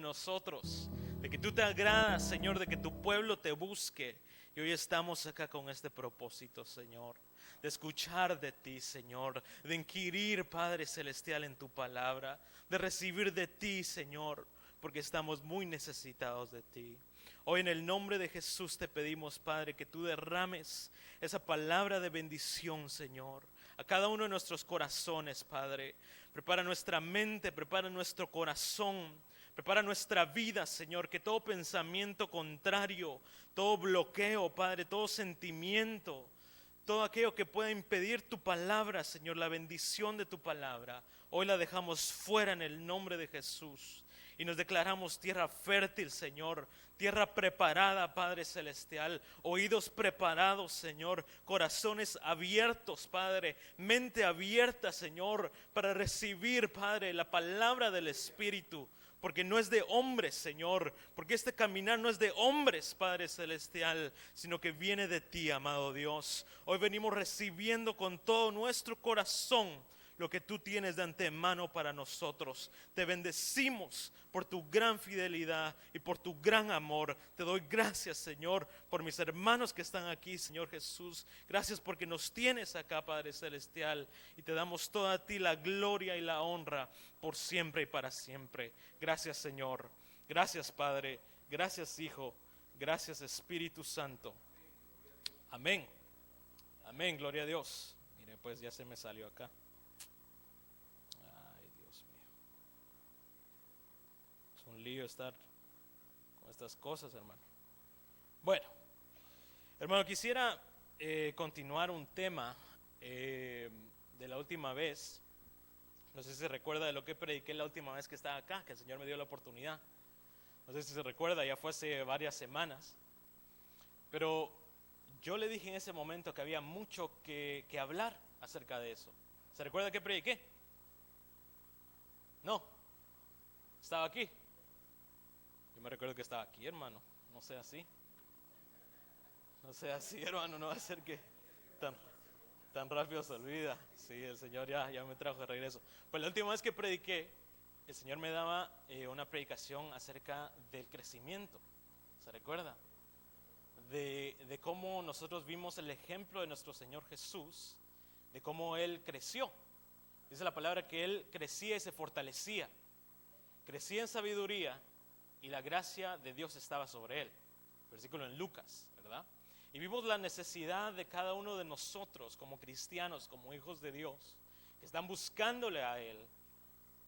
nosotros, de que tú te agradas, Señor, de que tu pueblo te busque. Y hoy estamos acá con este propósito, Señor, de escuchar de ti, Señor, de inquirir, Padre Celestial, en tu palabra, de recibir de ti, Señor, porque estamos muy necesitados de ti. Hoy en el nombre de Jesús te pedimos, Padre, que tú derrames esa palabra de bendición, Señor, a cada uno de nuestros corazones, Padre. Prepara nuestra mente, prepara nuestro corazón, prepara nuestra vida, Señor, que todo pensamiento contrario, todo bloqueo, Padre, todo sentimiento, todo aquello que pueda impedir tu palabra, Señor, la bendición de tu palabra, hoy la dejamos fuera en el nombre de Jesús. Y nos declaramos tierra fértil, Señor, tierra preparada, Padre Celestial, oídos preparados, Señor, corazones abiertos, Padre, mente abierta, Señor, para recibir, Padre, la palabra del Espíritu. Porque no es de hombres, Señor, porque este caminar no es de hombres, Padre Celestial, sino que viene de ti, amado Dios. Hoy venimos recibiendo con todo nuestro corazón lo que tú tienes de antemano para nosotros. Te bendecimos por tu gran fidelidad y por tu gran amor. Te doy gracias, Señor, por mis hermanos que están aquí, Señor Jesús. Gracias porque nos tienes acá, Padre Celestial, y te damos toda a ti la gloria y la honra por siempre y para siempre. Gracias, Señor. Gracias, Padre. Gracias, Hijo. Gracias, Espíritu Santo. Amén. Amén. Gloria a Dios. Mire, pues ya se me salió acá. Ay, Dios mío. Es un lío estar con estas cosas, hermano. Bueno, hermano, quisiera continuar un tema de la última vez. No sé si se recuerda de lo que prediqué la última vez que estaba acá, que el Señor me dio la oportunidad. No sé si se recuerda, ya fue hace varias semanas. Pero yo le dije en ese momento que había mucho que hablar acerca de eso. ¿Se recuerda que prediqué? No, estaba aquí. Yo me recuerdo que estaba aquí, hermano. No sea así. No sea así, hermano. No va a ser que tan rápido se olvida. Sí, el Señor ya me trajo de regreso. Pues la última vez que prediqué, el Señor me daba una predicación acerca del crecimiento. ¿Se recuerda? De cómo nosotros vimos el ejemplo de nuestro Señor Jesús, de cómo Él creció. Dice la palabra que Él crecía y se fortalecía. Crecía en sabiduría y la gracia de Dios estaba sobre Él. Versículo en Lucas, ¿verdad? Y vimos la necesidad de cada uno de nosotros como cristianos, como hijos de Dios, que están buscándole a Él,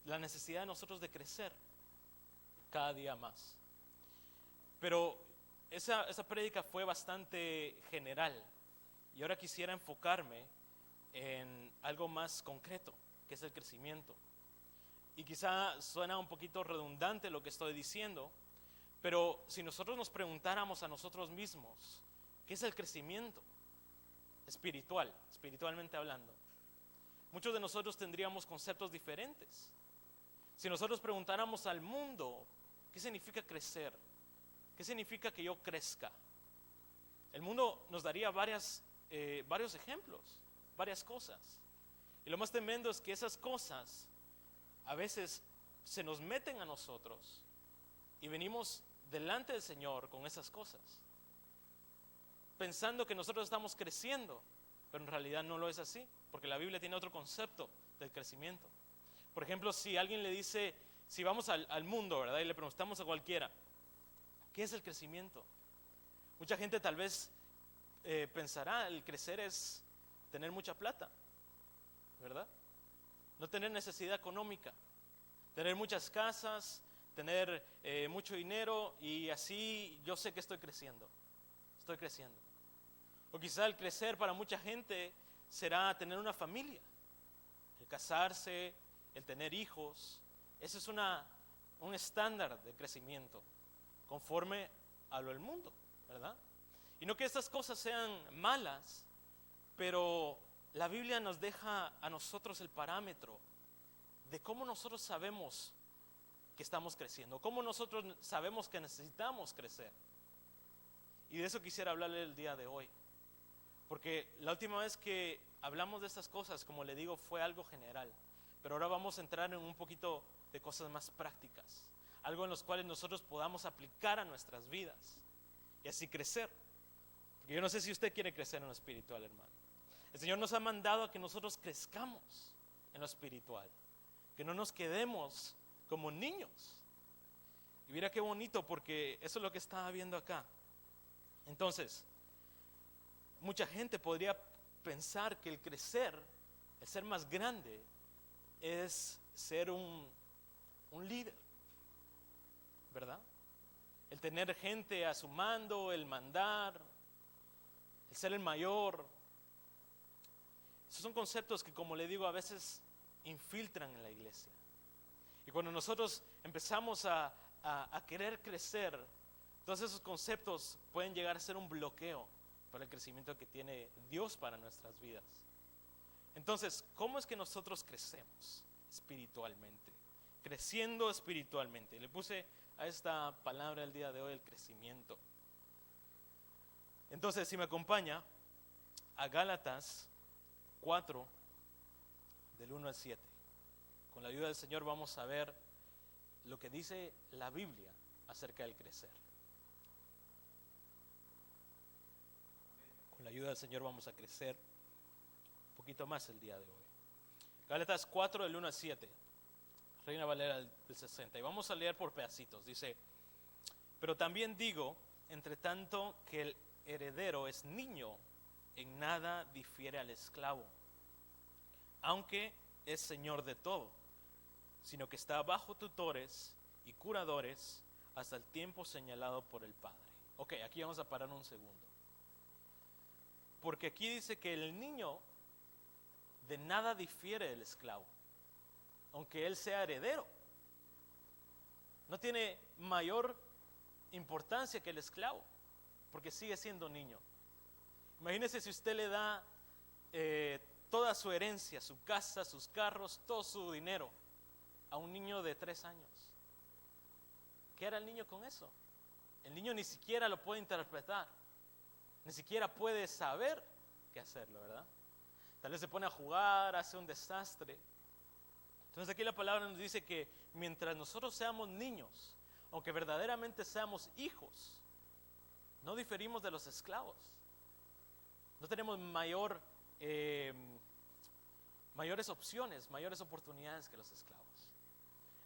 la necesidad de nosotros de crecer cada día más. Pero esa prédica fue bastante general y ahora quisiera enfocarme en algo más concreto, que es el crecimiento. Y quizá suena un poquito redundante lo que estoy diciendo, pero si nosotros nos preguntáramos a nosotros mismos, ¿qué es el crecimiento espiritual, espiritualmente hablando? Muchos de nosotros tendríamos conceptos diferentes. Si nosotros preguntáramos al mundo, ¿qué significa crecer? ¿Qué significa que yo crezca? El mundo nos daría varios ejemplos, varias cosas. Y lo más tremendo es que esas cosas a veces se nos meten a nosotros y venimos delante del Señor con esas cosas, pensando que nosotros estamos creciendo, pero en realidad no lo es así, porque la Biblia tiene otro concepto del crecimiento. Por ejemplo, si alguien le dice, si vamos al mundo, ¿verdad? Y le preguntamos a cualquiera, ¿qué es el crecimiento? Mucha gente tal vez pensará, el crecer es tener mucha plata, ¿verdad? No tener necesidad económica, tener muchas casas, tener mucho dinero y así yo sé que estoy creciendo. O quizá el crecer para mucha gente será tener una familia, el casarse, el tener hijos. Ese es un estándar de crecimiento conforme a lo del mundo, ¿verdad? Y no que estas cosas sean malas, pero la Biblia nos deja a nosotros el parámetro de cómo nosotros sabemos que estamos creciendo, cómo nosotros sabemos que necesitamos crecer. Y de eso quisiera hablarle el día de hoy, porque la última vez que hablamos de estas cosas, como le digo, fue algo general, pero ahora vamos a entrar en un poquito de cosas más prácticas. algo en los cuales nosotros podamos aplicar a nuestras vidas y así crecer. Porque yo no sé si usted quiere crecer en lo espiritual, hermano. El Señor nos ha mandado a que nosotros crezcamos en lo espiritual, que no nos quedemos como niños. Y mira qué bonito, porque eso es lo que estaba viendo acá. Entonces, mucha gente podría pensar que el crecer, el ser más grande, es ser un líder, ¿verdad? El tener gente a su mando, el mandar, el ser el mayor. Esos son conceptos que, como le digo, a veces infiltran en la iglesia. Y cuando nosotros empezamos a querer crecer, todos esos conceptos pueden llegar a ser un bloqueo para el crecimiento que tiene Dios para nuestras vidas. Entonces, ¿cómo es que nosotros crecemos espiritualmente? Creciendo espiritualmente. Le puse a esta palabra el día de hoy, el crecimiento. Entonces, si me acompaña a Gálatas 4, del 1 al 7. Con la ayuda del Señor vamos a ver lo que dice la Biblia acerca del crecer. Con la ayuda del Señor vamos a crecer un poquito más el día de hoy. Gálatas 4, del 1 al 7. Reina Valera del 60. Y vamos a leer por pedacitos. Dice: pero también digo, entre tanto que el heredero es niño, en nada difiere al esclavo, aunque es señor de todo, sino que está bajo tutores y curadores hasta el tiempo señalado por el Padre. Ok, aquí vamos a parar un segundo. Porque aquí dice que el niño de nada difiere del esclavo, aunque él sea heredero. No tiene mayor importancia que el esclavo, porque sigue siendo niño. Imagínese si usted le da toda su herencia, su casa, sus carros, todo su dinero a un niño de 3 años. ¿Qué hará el niño con eso? El niño ni siquiera lo puede interpretar, ni siquiera puede saber qué hacerlo, ¿verdad? Tal vez se pone a jugar, hace un desastre. Entonces aquí la palabra nos dice que mientras nosotros seamos niños, aunque verdaderamente seamos hijos, no diferimos de los esclavos. No tenemos mayores opciones, mayores oportunidades que los esclavos.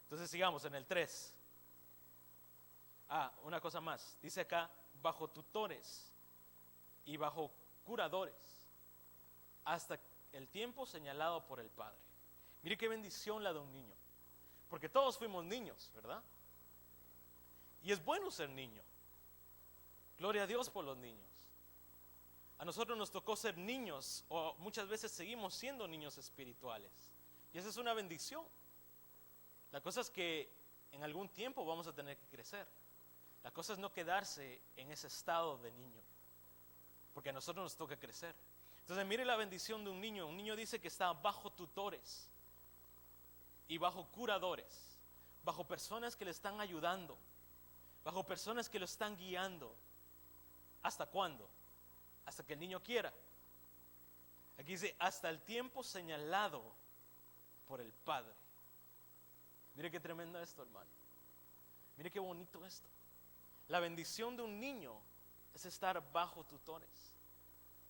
Entonces sigamos en el 3. Una cosa más. Dice acá, bajo tutores y bajo curadores, hasta el tiempo señalado por el Padre. Mire qué bendición la de un niño. Porque todos fuimos niños, ¿verdad? Y es bueno ser niño. Gloria a Dios por los niños. A nosotros nos tocó ser niños, o muchas veces seguimos siendo niños espirituales. Y esa es una bendición. La cosa es que en algún tiempo vamos a tener que crecer. La cosa es no quedarse en ese estado de niño, porque a nosotros nos toca crecer. Entonces mire la bendición de un niño. Un niño dice que está bajo tutores y bajo curadores, bajo personas que le están ayudando, bajo personas que lo están guiando. ¿Hasta cuándo? Hasta que el niño quiera. Aquí dice, hasta el tiempo señalado por el Padre. Mire qué tremendo esto, hermano. Mire qué bonito esto. La bendición de un niño es estar bajo tutores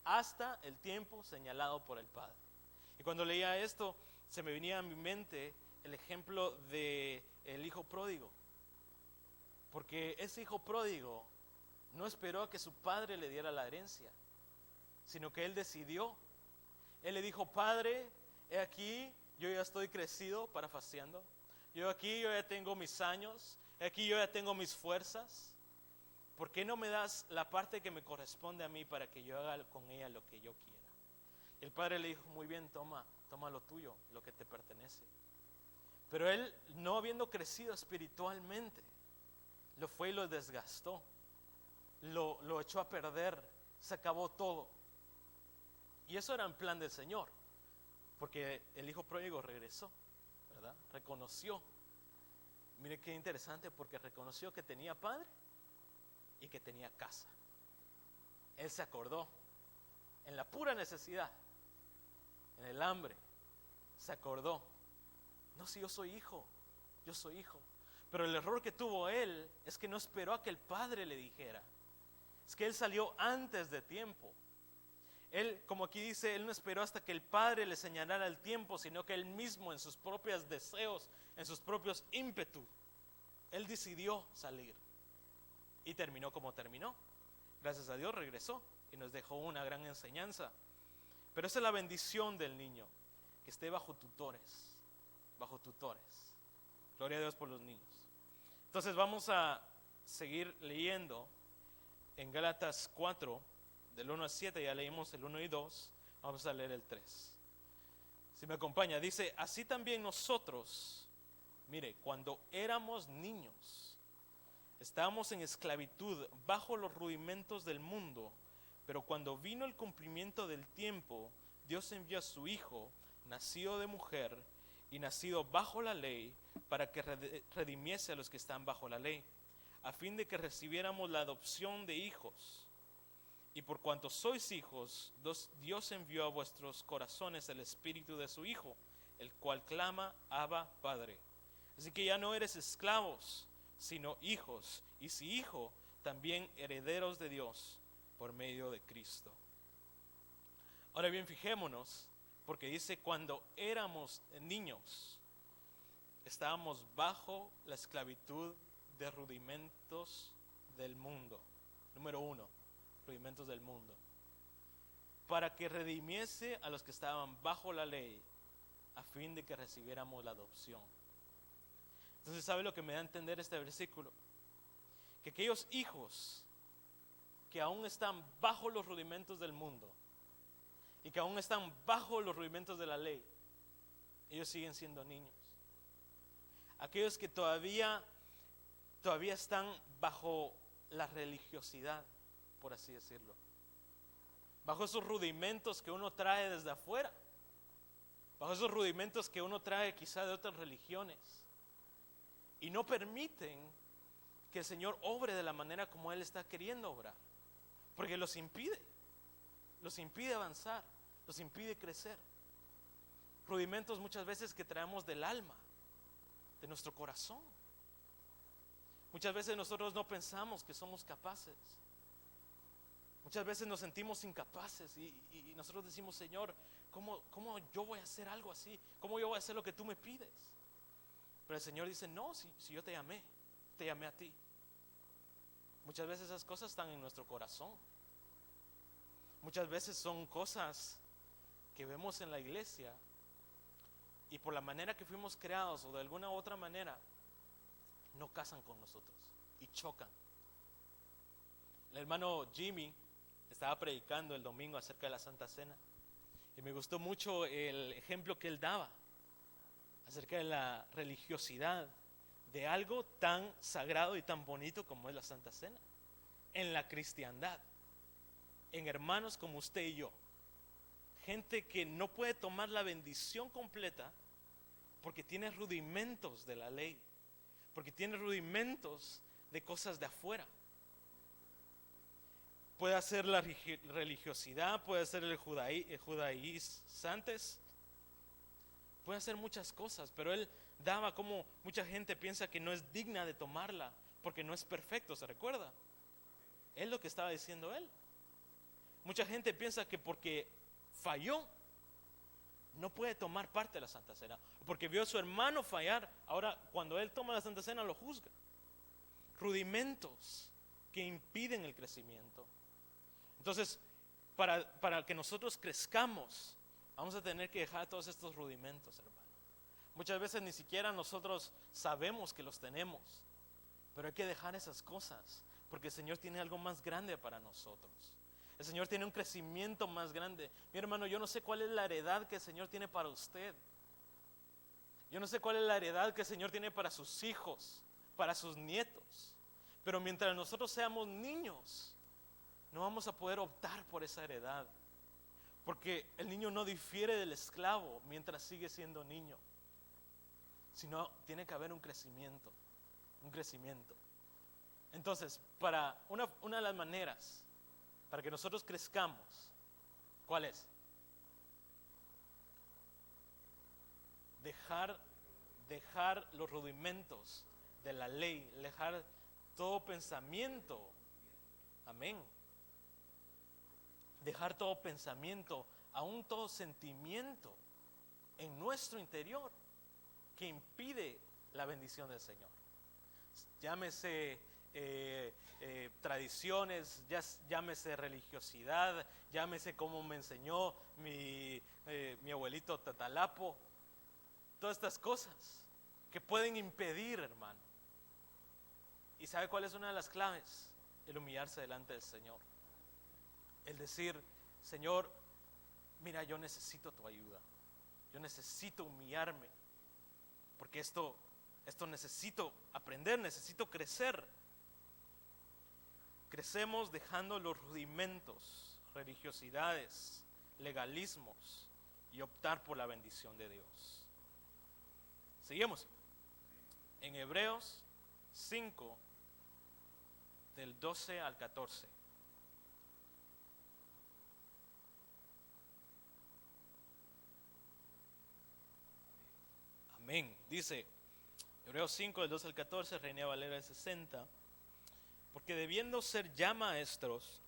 hasta el tiempo señalado por el Padre. Y cuando leía esto, se me venía a mi mente el ejemplo de el hijo pródigo. Porque ese hijo pródigo no esperó a que su padre le diera la herencia, sino que él decidió. Él le dijo: Padre, he aquí, yo ya estoy crecido, parafaseando. Yo ya tengo mis años, he aquí yo ya tengo mis fuerzas. ¿Por qué no me das la parte que me corresponde a mí para que yo haga con ella lo que yo quiera? El padre le dijo: muy bien, toma lo tuyo, lo que te pertenece. Pero él, no habiendo crecido espiritualmente, lo fue y lo desgastó, lo echó a perder, se acabó todo. Y eso era en plan del Señor, porque el hijo pródigo regresó, ¿verdad? Reconoció. Mire qué interesante, porque reconoció que tenía padre y que tenía casa. Él se acordó en la pura necesidad, en el hambre, se acordó: no, si yo soy hijo, Pero el error que tuvo él es que no esperó a que el padre le dijera. Es que él salió antes de tiempo. Él, como aquí dice, él no esperó hasta que el padre le señalara el tiempo, sino que él mismo en sus propios deseos, en sus propios ímpetus, él decidió salir. Y terminó como terminó. Gracias a Dios regresó y nos dejó una gran enseñanza. Pero esa es la bendición del niño, que esté bajo tutores, bajo tutores. Gloria a Dios por los niños. Entonces vamos a seguir leyendo en Gálatas 4, del 1 al 7, ya leímos el 1 y 2, vamos a leer el 3. Si me acompaña, dice, así también nosotros, mire, cuando éramos niños, estábamos en esclavitud bajo los rudimentos del mundo, pero cuando vino el cumplimiento del tiempo, Dios envió a su Hijo, nacido de mujer y nacido bajo la ley, para que redimiese a los que están bajo la ley, a fin de que recibiéramos la adopción de hijos. Y por cuanto sois hijos, Dios envió a vuestros corazones el espíritu de su Hijo, el cual clama, Abba, Padre. Así que ya no eres esclavos, sino hijos, y si hijo, también herederos de Dios por medio de Cristo. Ahora bien, fijémonos, porque dice cuando éramos niños, estábamos bajo la esclavitud de rudimentos del mundo. Número 1, rudimentos del mundo. Para que redimiese a los que estaban bajo la ley, a fin de que recibiéramos la adopción. Entonces, ¿sabe lo que me da a entender este versículo? Que aquellos hijos que aún están bajo los rudimentos del mundo y que aún están bajo los rudimentos de la ley, ellos siguen siendo niños. Aquellos que todavía están bajo la religiosidad, por así decirlo, bajo esos rudimentos que uno trae desde afuera, bajo esos rudimentos que uno trae quizá de otras religiones, y no permiten que el Señor obre de la manera como Él está queriendo obrar, porque los impide avanzar, los impide crecer. Rudimentos muchas veces que traemos del alma, de nuestro corazón. Muchas veces nosotros no pensamos que somos capaces. Muchas veces nos sentimos incapaces y nosotros decimos, Señor, ¿cómo yo voy a hacer algo así? ¿Cómo yo voy a hacer lo que tú me pides? Pero el Señor dice, no, si yo te llamé a ti. Muchas veces esas cosas están en nuestro corazón. Muchas veces son cosas que vemos en la iglesia y por la manera que fuimos creados o de alguna u otra manera no casan con nosotros y chocan. El hermano Jimmy estaba predicando el domingo acerca de la Santa Cena y me gustó mucho el ejemplo que él daba acerca de la religiosidad de algo tan sagrado y tan bonito como es la Santa Cena en la cristiandad, en hermanos como usted y yo, gente que no puede tomar la bendición completa porque tiene rudimentos de la ley, porque tiene rudimentos de cosas de afuera. Puede ser la religiosidad, puede ser el judaízantes, puede hacer muchas cosas, pero él daba como mucha gente piensa que no es digna de tomarla porque no es perfecto, ¿se recuerda? Es lo que estaba diciendo él. Mucha gente piensa que porque falló no puede tomar parte de la Santa Cena, porque vio a su hermano fallar, ahora cuando él toma la Santa Cena lo juzga. Rudimentos que impiden el crecimiento. Entonces, para que nosotros crezcamos, vamos a tener que dejar todos estos rudimentos, hermano. Muchas veces ni siquiera nosotros sabemos que los tenemos, pero hay que dejar esas cosas, porque el Señor tiene algo más grande para nosotros. El Señor tiene un crecimiento más grande. Mi hermano, yo no sé cuál es la heredad que el Señor tiene para usted. Yo no sé cuál es la heredad que el Señor tiene para sus hijos, para sus nietos. Pero mientras nosotros seamos niños, no vamos a poder optar por esa heredad. Porque el niño no difiere del esclavo mientras sigue siendo niño. Sino tiene que haber un crecimiento. Un crecimiento. Entonces, para una de las maneras para que nosotros crezcamos, ¿cuál es? Dejar los rudimentos de la ley, dejar todo pensamiento, amén, dejar todo pensamiento, aún todo sentimiento en nuestro interior que impide la bendición del Señor. Llámese tradiciones, llámese religiosidad, llámese como me enseñó mi abuelito Tatalapo, todas estas cosas que pueden impedir, hermano. ¿Y sabe cuál es una de las claves? El humillarse delante del Señor. El decir, Señor, mira, yo necesito tu ayuda. Yo necesito humillarme. Porque esto necesito aprender, necesito crecer. Crecemos dejando los rudimentos, religiosidades, legalismos y optar por la bendición de Dios. Seguimos. En Hebreos 5, del 12 al 14. Amén. Dice Hebreos 5, del 12 al 14, Reina Valera de 60. Porque debiendo ser ya maestros,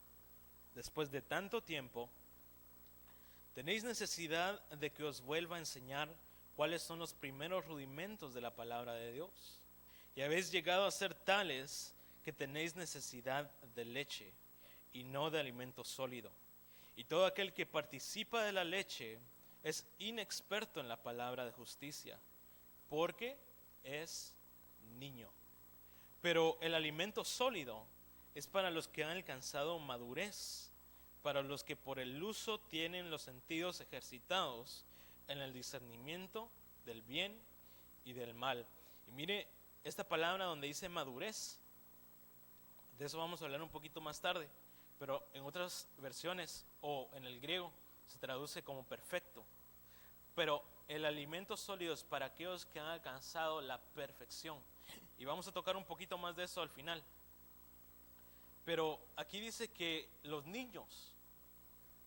después de tanto tiempo, tenéis necesidad de que os vuelva a enseñar cuáles son los primeros rudimentos de la palabra de Dios. Y habéis llegado a ser tales que tenéis necesidad de leche y no de alimento sólido. Y todo aquel que participa de la leche es inexperto en la palabra de justicia, porque es niño. Pero el alimento sólido es para los que han alcanzado madurez, para los que por el uso tienen los sentidos ejercitados en el discernimiento del bien y del mal. Y mire esta palabra donde dice madurez, de eso vamos a hablar un poquito más tarde, pero en otras versiones o en el griego se traduce como perfecto. Pero el alimento sólido es para aquellos que han alcanzado la perfección. Y vamos a tocar un poquito más de eso al final. Pero aquí dice que los niños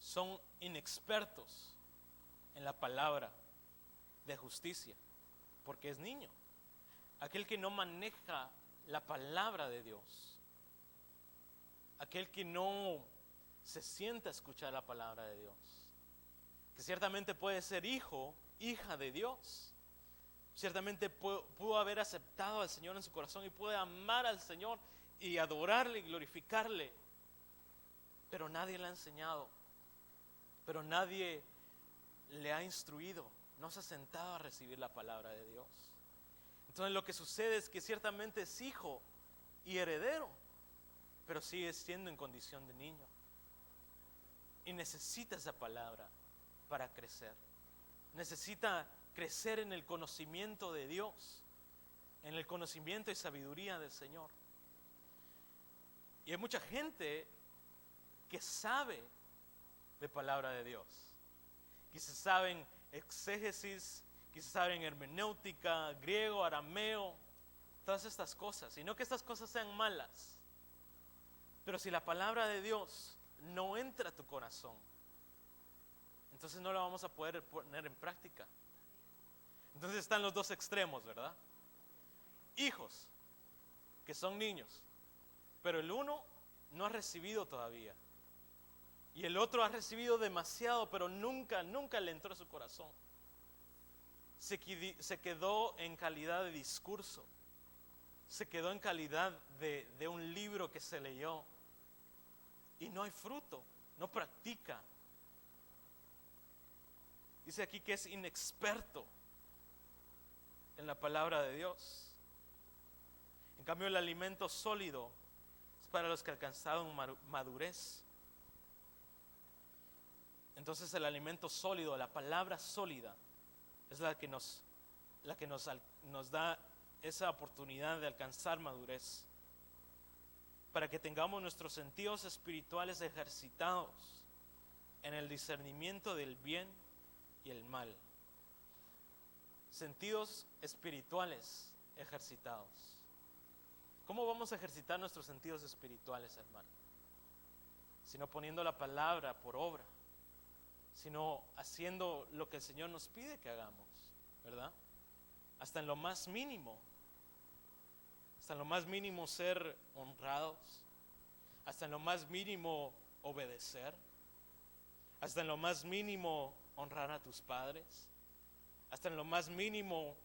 son inexpertos en la palabra de justicia, porque es niño. Aquel que no maneja la palabra de Dios, aquel que no se sienta a escuchar la palabra de Dios, que ciertamente puede ser hijo, hija de Dios, ciertamente pudo haber aceptado al Señor en su corazón y puede amar al Señor y adorarle y glorificarle, pero nadie le ha enseñado, pero nadie le ha instruido, no se ha sentado a recibir la palabra de Dios. Entonces lo que sucede es que ciertamente es hijo y heredero, pero sigue siendo en condición de niño y necesita esa palabra para crecer. Necesita crecer en el conocimiento de Dios, en el conocimiento y sabiduría del Señor. Y hay mucha gente que sabe de palabra de Dios, quizás saben exégesis, quizás saben hermenéutica, griego, arameo, todas estas cosas. Y no que estas cosas sean malas, pero si la palabra de Dios no entra a tu corazón, entonces no la vamos a poder poner en práctica. Entonces están los dos extremos, ¿verdad? Hijos que son niños, pero el uno no ha recibido todavía, y el otro ha recibido demasiado, pero nunca le entró a su corazón. Se quedó en calidad de discurso, se quedó en calidad de un libro que se leyó, y no hay fruto, no practica. Dice aquí que es inexperto en la palabra de Dios. En cambio, el alimento sólido es para los que alcanzaron madurez. Entonces el alimento sólido, la palabra sólida, es la que nos da esa oportunidad de alcanzar madurez, para que tengamos nuestros sentidos espirituales ejercitados en el discernimiento del bien y el mal. Sentidos espirituales ejercitados. ¿Cómo vamos a ejercitar nuestros sentidos espirituales, hermano? Sino poniendo la palabra por obra, sino haciendo lo que el Señor nos pide que hagamos, ¿verdad? Hasta en lo más mínimo. hasta en lo más mínimo ser honrados, hasta en lo más mínimo obedecer, hasta en lo más mínimo honrar a tus padres, hasta en lo más mínimo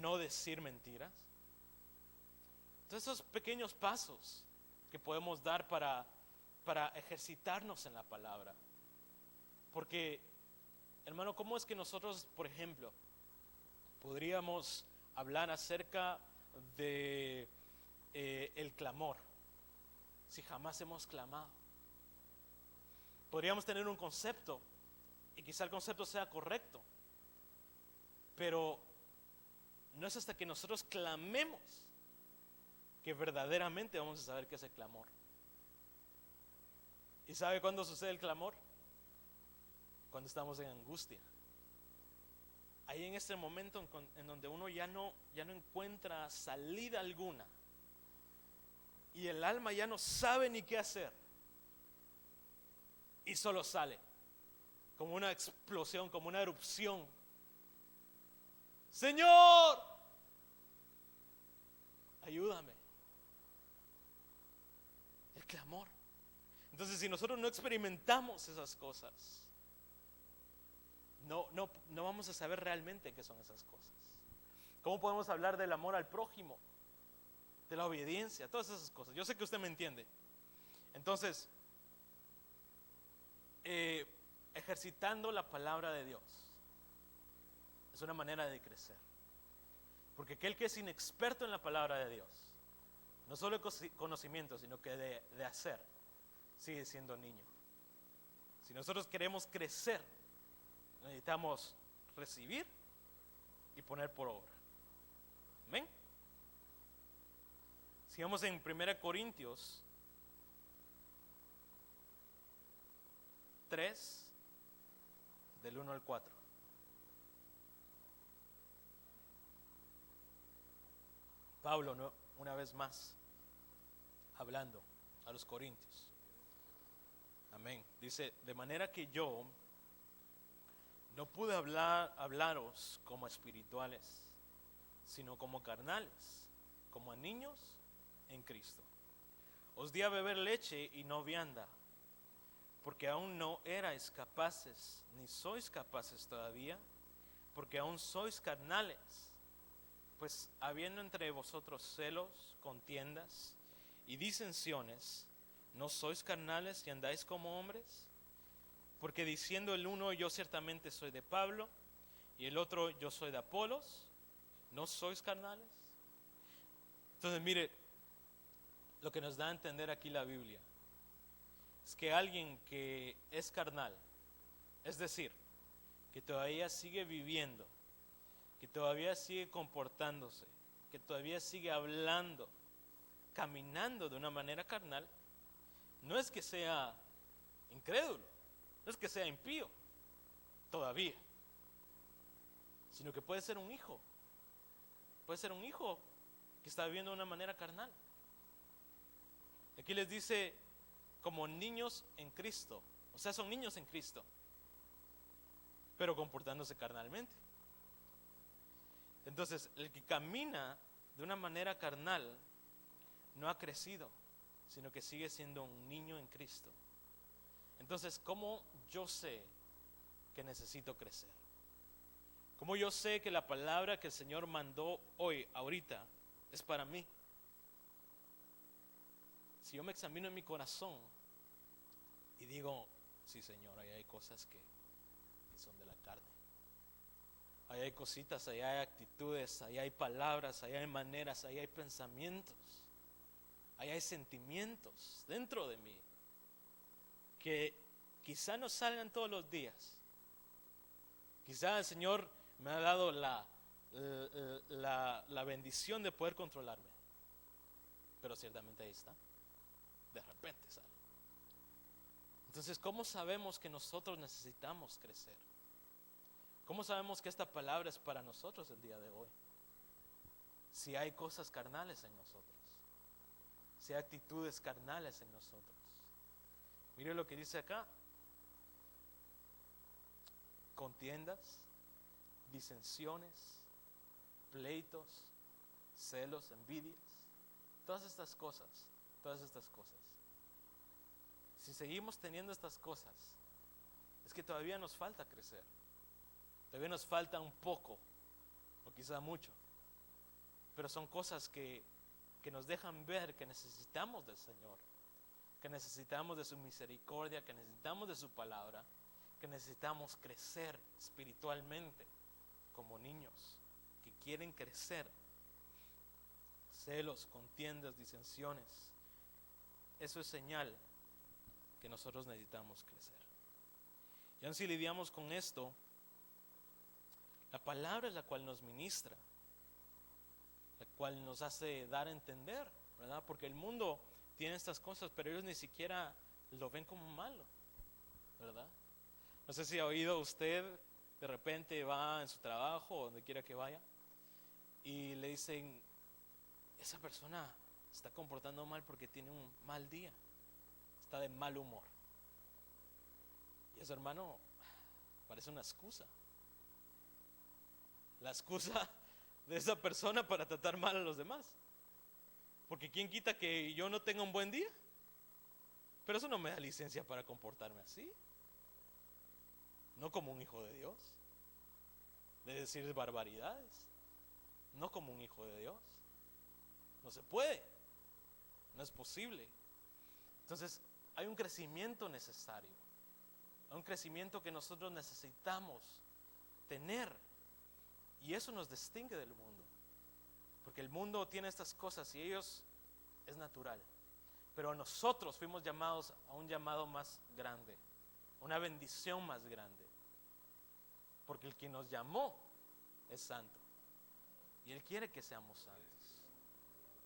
no decir mentiras. Entonces esos pequeños pasos que podemos dar para ejercitarnos en la palabra. Porque, hermano, ¿cómo es que nosotros, por ejemplo, podríamos hablar acerca de el clamor si jamás hemos clamado? Podríamos tener un concepto y quizá el concepto sea correcto, pero no es hasta que nosotros clamemos que verdaderamente vamos a saber qué es el clamor. ¿Y sabe cuándo sucede el clamor? Cuando estamos en angustia. Ahí en este momento en donde uno ya no encuentra salida alguna y el alma ya no sabe ni qué hacer y solo sale como una explosión, como una erupción. Señor, ayúdame. El clamor. Entonces, si nosotros no experimentamos esas cosas, no vamos a saber realmente qué son esas cosas. ¿Cómo podemos hablar del amor al prójimo? De la obediencia, todas esas cosas. Yo sé que usted me entiende. Entonces, ejercitando la palabra de Dios es una manera de crecer. Porque aquel que es inexperto en la palabra de Dios, no solo de conocimiento, sino que de hacer, sigue siendo niño. Si nosotros queremos crecer, necesitamos recibir y poner por obra. Amén. Sigamos en 1 Corintios 3, del 1 al 4. Pablo, una vez más, hablando a los corintios. Amén. Dice, de manera que yo no pude hablaros como espirituales, sino como carnales, como a niños en Cristo. Os di a beber leche y no vianda, porque aún no erais capaces, ni sois capaces todavía, porque aún sois carnales. Pues habiendo entre vosotros celos, contiendas y disensiones, ¿no sois carnales y andáis como hombres? Porque diciendo el uno, yo ciertamente soy de Pablo, y el otro, yo soy de Apolos, ¿no sois carnales? Entonces, mire, lo que nos da a entender aquí la Biblia es que alguien que es carnal, es decir, que todavía sigue viviendo, que todavía sigue comportándose, que todavía sigue hablando, caminando de una manera carnal, no es que sea incrédulo, no es que sea impío, todavía, sino que puede ser un hijo que está viviendo de una manera carnal. Aquí les dice como niños en Cristo, o sea, son niños en Cristo, pero comportándose carnalmente. Entonces, el que camina de una manera carnal no ha crecido, sino que sigue siendo un niño en Cristo. Entonces, ¿cómo yo sé que necesito crecer? ¿Cómo yo sé que la palabra que el Señor mandó hoy, ahorita, es para mí? Si yo me examino en mi corazón y digo, sí, Señor, ahí hay cosas que son de la carne. Ahí hay cositas, ahí hay actitudes, ahí hay palabras, ahí hay maneras, ahí hay pensamientos, ahí hay sentimientos dentro de mí que quizá no salgan todos los días. Quizá el Señor me ha dado la bendición de poder controlarme, pero ciertamente ahí está, de repente sale. Entonces, ¿cómo sabemos que nosotros necesitamos crecer? ¿Cómo sabemos que esta palabra es para nosotros el día de hoy? Si hay cosas carnales en nosotros, si hay actitudes carnales en nosotros. Mire lo que dice acá: contiendas, disensiones, pleitos, celos, envidias. todas estas cosas, si seguimos teniendo estas cosas, es que todavía nos falta crecer. Todavía nos falta un poco, o quizá mucho. Pero son cosas que nos dejan ver que necesitamos del Señor, que necesitamos de su misericordia, que necesitamos de su palabra, que necesitamos crecer espiritualmente como niños que quieren crecer. Celos, contiendas, disensiones. Eso es señal que nosotros necesitamos crecer. Y aun si lidiamos con esto, la palabra es la cual nos ministra, la cual nos hace dar a entender, ¿verdad? Porque el mundo tiene estas cosas, pero ellos ni siquiera lo ven como malo, ¿verdad? No sé si ha oído usted, de repente va en su trabajo o donde quiera que vaya, y le dicen, esa persona se está comportando mal porque tiene un mal día, está de mal humor. Y eso, hermano, parece una excusa. La excusa de esa persona para tratar mal a los demás. Porque ¿quién quita que yo no tenga un buen día? Pero eso no me da licencia para comportarme así. No como un hijo de Dios. De decir barbaridades. No como un hijo de Dios. No se puede. No es posible. Entonces, hay un crecimiento necesario. Hay un crecimiento que nosotros necesitamos tener. Y eso nos distingue del mundo. Porque el mundo tiene estas cosas y ellos es natural. Pero nosotros fuimos llamados a un llamado más grande, una bendición más grande. Porque el que nos llamó es santo. Y Él quiere que seamos santos.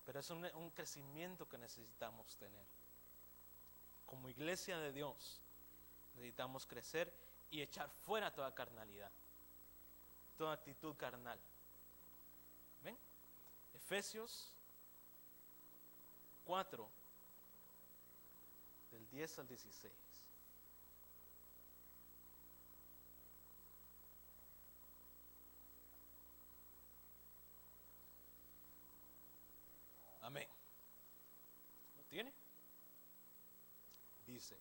Pero es un crecimiento que necesitamos tener. Como iglesia de Dios, necesitamos crecer y echar fuera toda carnalidad, toda actitud carnal. ¿Ven? Efesios 4, del 10 al 16. Amén. ¿Lo tiene? Dice,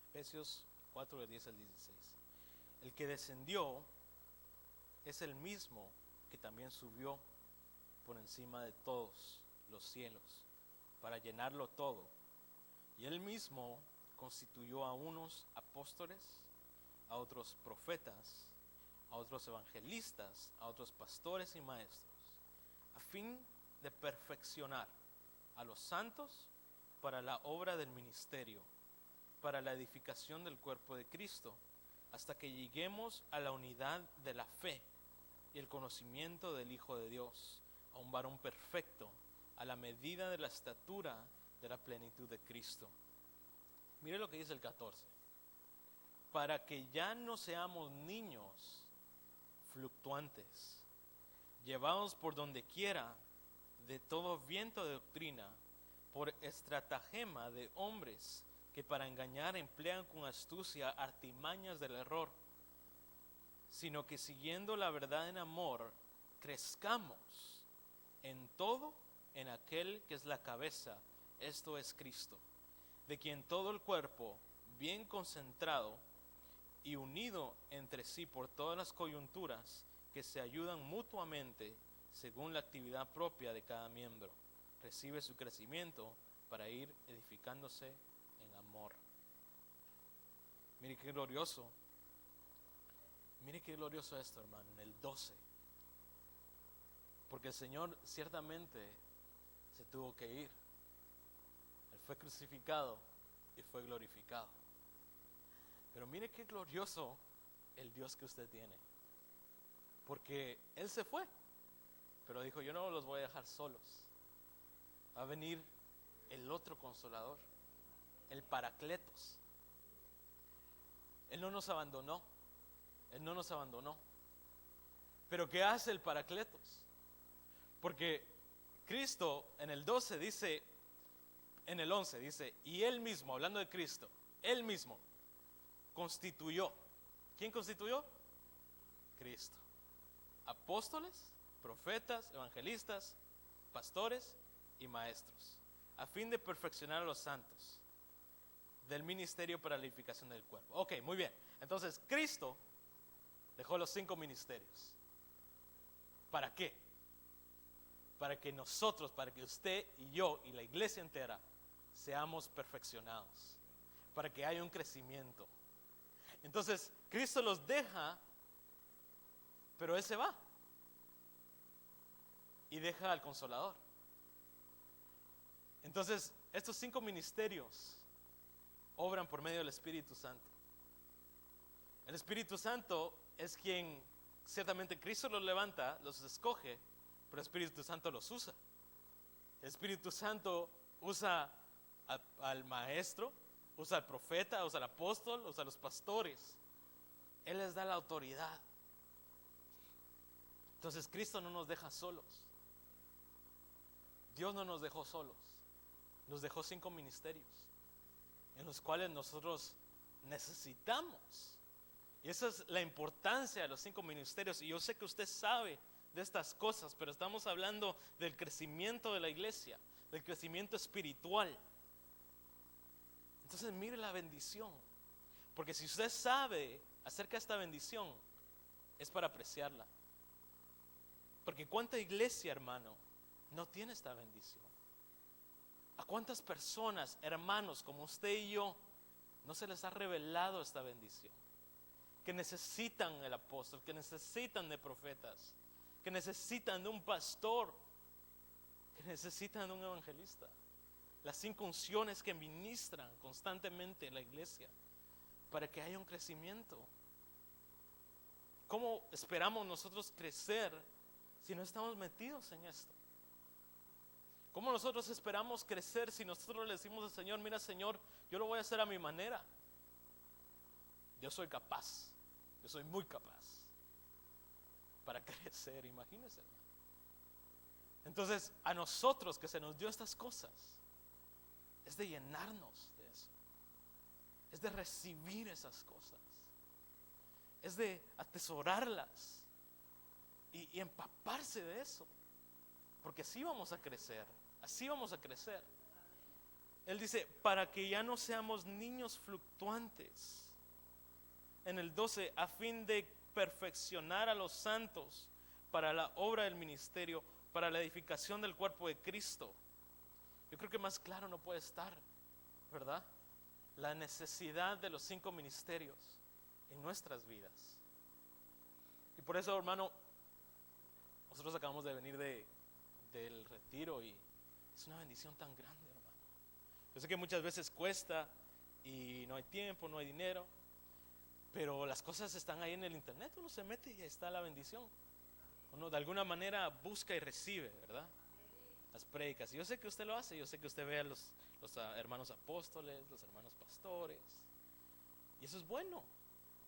Efesios 4, del 10 al 16. El que descendió es el mismo que también subió por encima de todos los cielos para llenarlo todo. Y Él mismo constituyó a unos apóstoles, a otros profetas, a otros evangelistas, a otros pastores y maestros, a fin de perfeccionar a los santos para la obra del ministerio, para la edificación del cuerpo de Cristo, hasta que lleguemos a la unidad de la fe y el conocimiento del Hijo de Dios, a un varón perfecto, a la medida de la estatura de la plenitud de Cristo. Mire lo que dice el 14. Para que ya no seamos niños fluctuantes, llevados por donde quiera de todo viento de doctrina, por estratagema de hombres que para engañar emplean con astucia artimañas del error, sino que siguiendo la verdad en amor, crezcamos en todo en aquel que es la cabeza, esto es Cristo, de quien todo el cuerpo, bien concentrado y unido entre sí por todas las coyunturas que se ayudan mutuamente según la actividad propia de cada miembro, recibe su crecimiento para ir edificándose en amor. Mire qué glorioso. Mire qué glorioso esto, hermano, en el 12. Porque el Señor ciertamente se tuvo que ir. Él fue crucificado y fue glorificado. Pero mire qué glorioso el Dios que usted tiene. Porque Él se fue, pero dijo, yo no los voy a dejar solos. Va a venir el otro consolador, el Paracletos. Él no nos abandonó. Él no nos abandonó. Pero ¿qué hace el Paracletos? Porque Cristo en el 12 dice, en el 11 dice, y Él mismo, hablando de Cristo, Él mismo constituyó. ¿Quién constituyó? Cristo. Apóstoles, profetas, evangelistas, pastores y maestros, a fin de perfeccionar a los santos, del ministerio para la edificación del cuerpo. Ok, muy bien. Entonces, Cristo dejó los 5 ministerios. ¿Para qué? Para que nosotros, para que usted y yo y la iglesia entera seamos perfeccionados, para que haya un crecimiento. Entonces, Cristo los deja, pero Él se va y deja al Consolador. Entonces, estos 5 ministerios obran por medio del Espíritu Santo. El Espíritu Santo es quien, ciertamente Cristo los levanta, los escoge, pero el Espíritu Santo los usa. El Espíritu Santo usa al maestro, usa al profeta, usa al apóstol, usa a los pastores. Él les da la autoridad. Entonces Cristo no nos deja solos. Dios no nos dejó solos. Nos dejó 5 ministerios en los cuales nosotros necesitamos. Y esa es la importancia de los 5 ministerios. Y yo sé que usted sabe de estas cosas, pero estamos hablando del crecimiento de la iglesia, del crecimiento espiritual. Entonces mire la bendición, porque si usted sabe acerca de esta bendición, es para apreciarla. Porque ¿cuánta iglesia, hermano, no tiene esta bendición? ¿A cuántas personas, hermanos como usted y yo, no se les ha revelado esta bendición? Que necesitan el apóstol, que necesitan de profetas, que necesitan de un pastor, que necesitan de un evangelista. Las 5 unciones que ministran constantemente en la iglesia para que haya un crecimiento. ¿Cómo esperamos nosotros crecer si no estamos metidos en esto? ¿Cómo nosotros esperamos crecer si nosotros le decimos al Señor, mira Señor, yo lo voy a hacer a mi manera? Yo soy capaz, yo soy muy capaz para crecer, imagínense, hermano. Entonces, a nosotros que se nos dio estas cosas, es de llenarnos de eso, es de recibir esas cosas, es de atesorarlas y empaparse de eso, porque así vamos a crecer, así vamos a crecer. Él dice, para que ya no seamos niños fluctuantes. En el 12, a fin de perfeccionar a los santos para la obra del ministerio, para la edificación del cuerpo de Cristo. Yo creo que más claro no puede estar, ¿verdad? La necesidad de los 5 ministerios en nuestras vidas. Y por eso, hermano, nosotros acabamos de venir del retiro y es una bendición tan grande, hermano. Yo sé que muchas veces cuesta y no hay tiempo, no hay dinero, pero las cosas están ahí en el internet, uno se mete y ahí está la bendición. Uno de alguna manera busca y recibe, ¿verdad? Las prédicas. Y yo sé que usted lo hace, yo sé que usted ve a los hermanos apóstoles, los hermanos pastores. Y eso es bueno,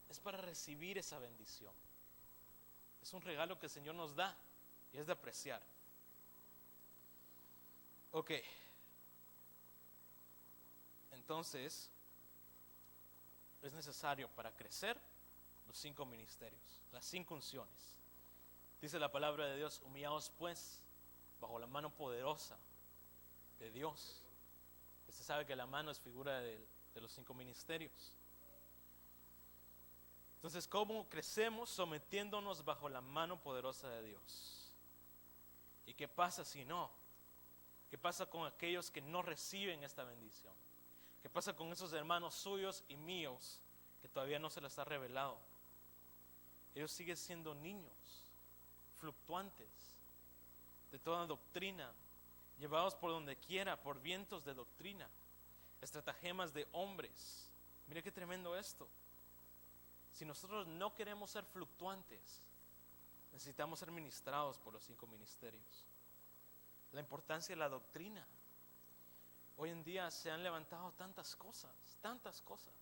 es para recibir esa bendición. Es un regalo que el Señor nos da y es de apreciar. Ok. Entonces, es necesario para crecer los 5 ministerios, las 5 unciones. Dice la palabra de Dios, humillaos pues bajo la mano poderosa de Dios. Usted sabe que la mano es figura de los 5 ministerios. Entonces, ¿cómo crecemos? Sometiéndonos bajo la mano poderosa de Dios. ¿Y qué pasa si no? ¿Qué pasa con aquellos que no reciben esta bendición? ¿Qué pasa con esos hermanos suyos y míos que todavía no se les ha revelado? Ellos siguen siendo niños, fluctuantes de toda doctrina, llevados por donde quiera, por vientos de doctrina, estratagemas de hombres. Mire qué tremendo esto. Si nosotros no queremos ser fluctuantes, necesitamos ser ministrados por los 5 ministerios. La importancia de la doctrina. Hoy en día se han levantado tantas cosas, tantas cosas.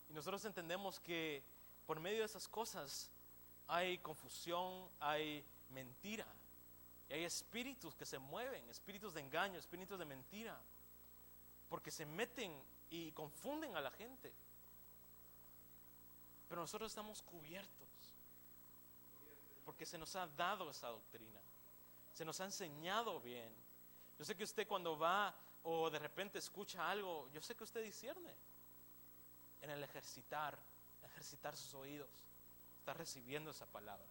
Y nosotros entendemos que por medio de esas cosas hay confusión, hay mentira. Y hay espíritus que se mueven, espíritus de engaño, espíritus de mentira. Porque se meten y confunden a la gente. Pero nosotros estamos cubiertos. Porque se nos ha dado esa doctrina. Se nos ha enseñado bien. Yo sé que usted cuando va o de repente escucha algo, yo sé que usted discierne en el ejercitar sus oídos. Está recibiendo esa palabra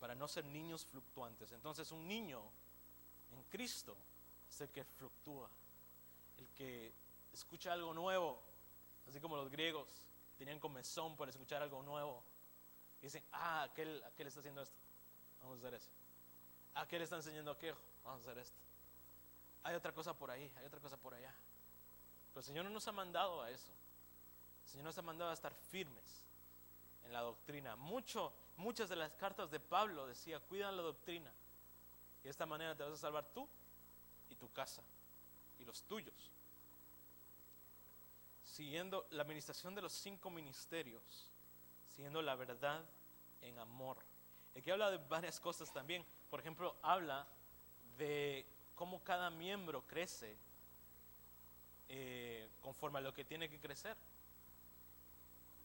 para no ser niños fluctuantes. Entonces un niño en Cristo es el que fluctúa, el que escucha algo nuevo, así como los griegos tenían comezón por escuchar algo nuevo. Dicen, aquel está haciendo esto, vamos a hacer eso. Aquel está enseñando aquello, vamos a hacer esto. Hay otra cosa por ahí, hay otra cosa por allá. Pero el Señor no nos ha mandado a eso. El Señor nos ha mandado a estar firmes en la doctrina. Muchas de las cartas de Pablo decía, cuida la doctrina. Y de esta manera te vas a salvar tú y tu casa y los tuyos. Siguiendo la administración de los 5 ministerios, siguiendo la verdad en amor. Aquí habla de varias cosas también. Por ejemplo, habla de cómo cada miembro crece conforme a lo que tiene que crecer.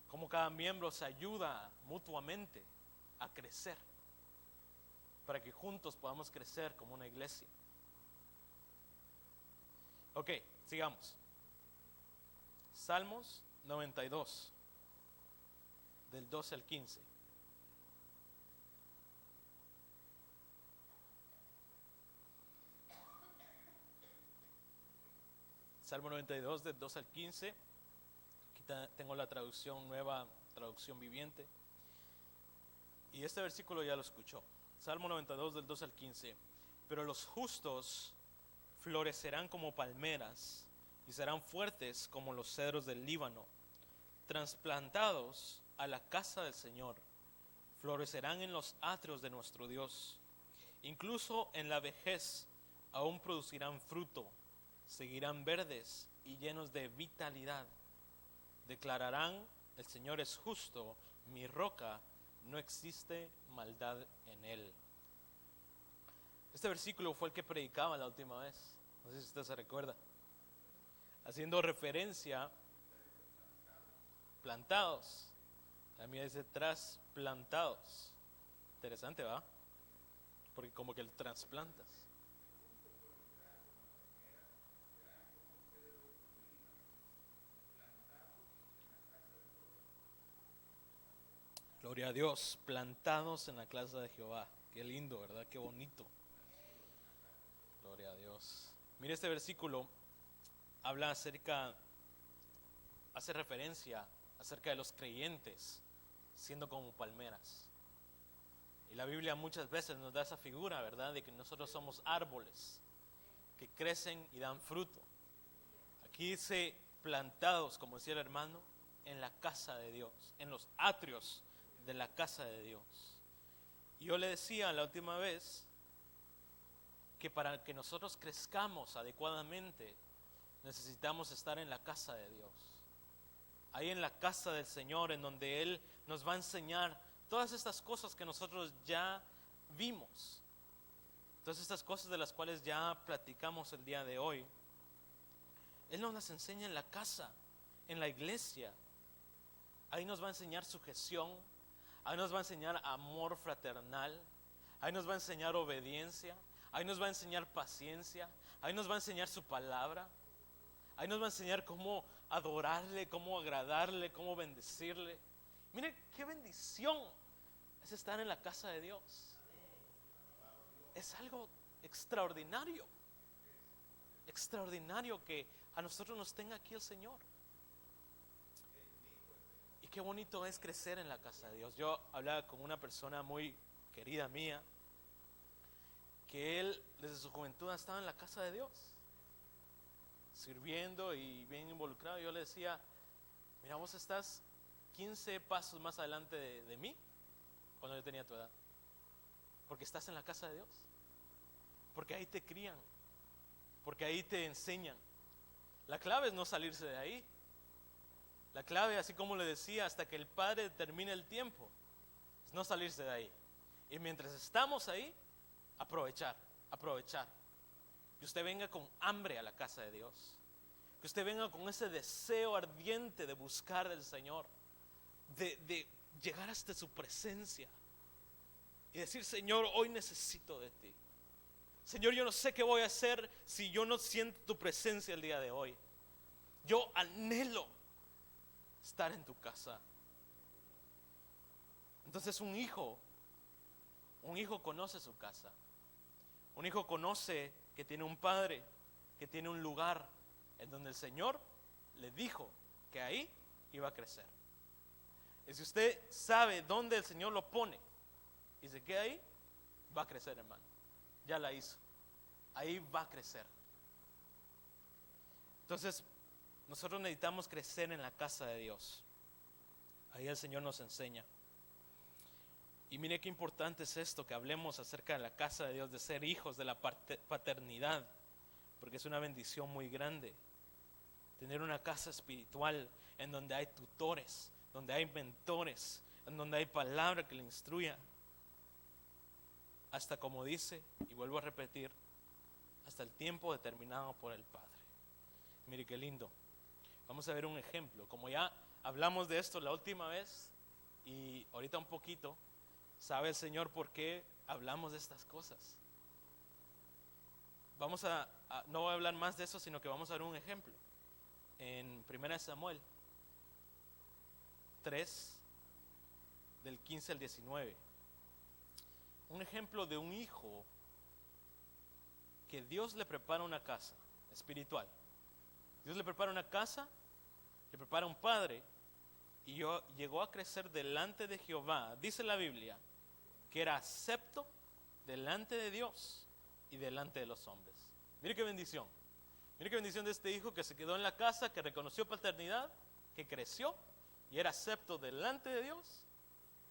Cómo cada miembro se ayuda mutuamente a crecer, para que juntos podamos crecer como una iglesia. Ok, sigamos. Salmos 92, del 12 al 15. Salmo 92, del 12 al 15. Aquí tengo la traducción nueva, traducción viviente. Y este versículo ya lo escuchó. Salmo 92, del 12 al 15. Pero los justos florecerán como palmeras y serán fuertes como los cedros del Líbano. Trasplantados a la casa del Señor, florecerán en los atrios de nuestro Dios. Incluso en la vejez aún producirán fruto, seguirán verdes y llenos de vitalidad. Declararán, el Señor es justo, mi roca, no existe maldad en él. Este versículo fue el que predicaba la última vez, no sé si usted se recuerda, haciendo referencia, plantados. La mía dice trasplantados. Interesante, ¿va? Porque como que el trasplantas. Gloria a Dios, plantados en la casa de Jehová. Qué lindo, ¿verdad? Qué bonito. Gloria a Dios. Mire, este versículo habla hace referencia acerca de los creyentes siendo como palmeras. Y la Biblia muchas veces nos da esa figura, ¿verdad? De que nosotros somos árboles que crecen y dan fruto. Aquí dice plantados, como decía el hermano, en la casa de Dios, en los atrios de la casa de Dios. Y yo le decía la última vez que para que nosotros crezcamos adecuadamente necesitamos estar en la casa de Dios, ahí en la casa del Señor, en donde Él nos va a enseñar todas estas cosas que nosotros ya vimos, todas estas cosas de las cuales ya platicamos el día de hoy. Él nos las enseña en la casa, en la iglesia. Ahí nos va a enseñar sujeción, ahí nos va a enseñar amor fraternal, ahí nos va a enseñar obediencia, ahí nos va a enseñar paciencia, ahí nos va a enseñar su palabra, ahí nos va a enseñar cómo adorarle, cómo agradarle, cómo bendecirle. Mire qué bendición es estar en la casa de Dios. Es algo extraordinario, extraordinario que a nosotros nos tenga aquí el Señor. Y qué bonito es crecer en la casa de Dios. Yo hablaba con una persona muy querida mía, que él desde su juventud ha estado en la casa de Dios, sirviendo y bien involucrado. Yo le decía, mira, vos estás 15 pasos más adelante de mí cuando yo tenía tu edad, porque estás en la casa de Dios, porque ahí te crían, porque ahí te enseñan. La clave es no salirse de ahí. La clave, así como le decía, hasta que el Padre termine el tiempo, es no salirse de ahí. Y mientras estamos ahí, aprovechar. Que usted venga con hambre a la casa de Dios. Que usted venga con ese deseo ardiente de buscar del Señor, de llegar hasta su presencia y decir, Señor, hoy necesito de ti. Señor, yo no sé qué voy a hacer si yo no siento tu presencia el día de hoy. Yo anhelo estar en tu casa. Entonces un hijo conoce su casa. Un hijo conoce que tiene un padre, que tiene un lugar en donde el Señor le dijo que ahí iba a crecer. Y si usted sabe dónde el Señor lo pone y se queda ahí, va a crecer, hermano. Ya la hizo. Ahí va a crecer. Entonces, nosotros necesitamos crecer en la casa de Dios. Ahí el Señor nos enseña. Y mire qué importante es esto, que hablemos acerca de la casa de Dios, de ser hijos, de la paternidad, porque es una bendición muy grande. Tener una casa espiritual en donde hay tutores, donde hay mentores, en donde hay palabra que le instruya. Hasta, como dice, y vuelvo a repetir, hasta el tiempo determinado por el Padre. Mire qué lindo. Vamos a ver un ejemplo. Como ya hablamos de esto la última vez y ahorita un poquito, sabe el Señor por qué hablamos de estas cosas. No voy a hablar más de eso, sino que vamos a ver un ejemplo. En 1 Samuel 3, del 15 al 19. Un ejemplo de un hijo que Dios le prepara una casa espiritual. Dios le prepara una casa, le prepara un padre, y llegó a crecer delante de Jehová. Dice la Biblia que era acepto delante de Dios y delante de los hombres. Mire qué bendición. Mire qué bendición de este hijo que se quedó en la casa, que reconoció paternidad, que creció y era acepto delante de Dios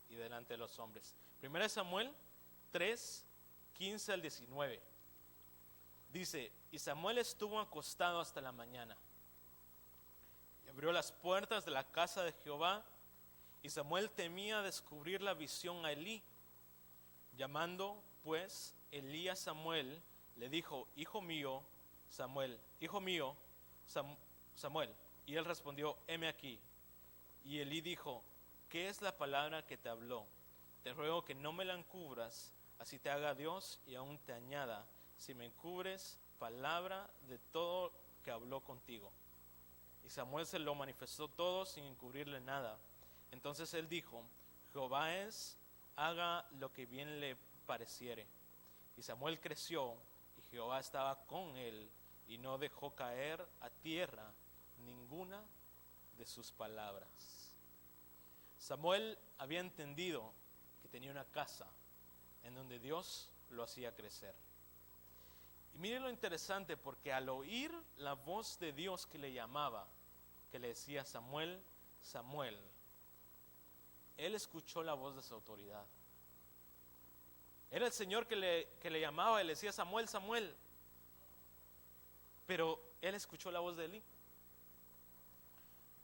y delante de los hombres. 1 Samuel 3, 15 al 19. Dice: y Samuel estuvo acostado hasta la mañana, y abrió las puertas de la casa de Jehová, y Samuel temía descubrir la visión a Elí. Llamando pues Elí a Samuel, le dijo: hijo mío, Samuel, hijo mío, Samuel. Y él respondió: heme aquí. Y Elí dijo: ¿qué es la palabra que te habló? Te ruego que no me la encubras, así te haga Dios y aún te añada, si me encubres palabra de todo que habló contigo. Y Samuel se lo manifestó todo sin encubrirle nada. Entonces él dijo: Jehová es, haga lo que bien le pareciere. Y Samuel creció, y Jehová estaba con él, y no dejó caer a tierra ninguna de sus palabras. Samuel había entendido que tenía una casa en donde Dios lo hacía crecer. Y mire lo interesante, porque al oír la voz de Dios que le llamaba, que le decía: Samuel, Samuel, él escuchó la voz de su autoridad. Era el Señor que le llamaba y le decía: Samuel, Samuel. Pero él escuchó la voz de Elí.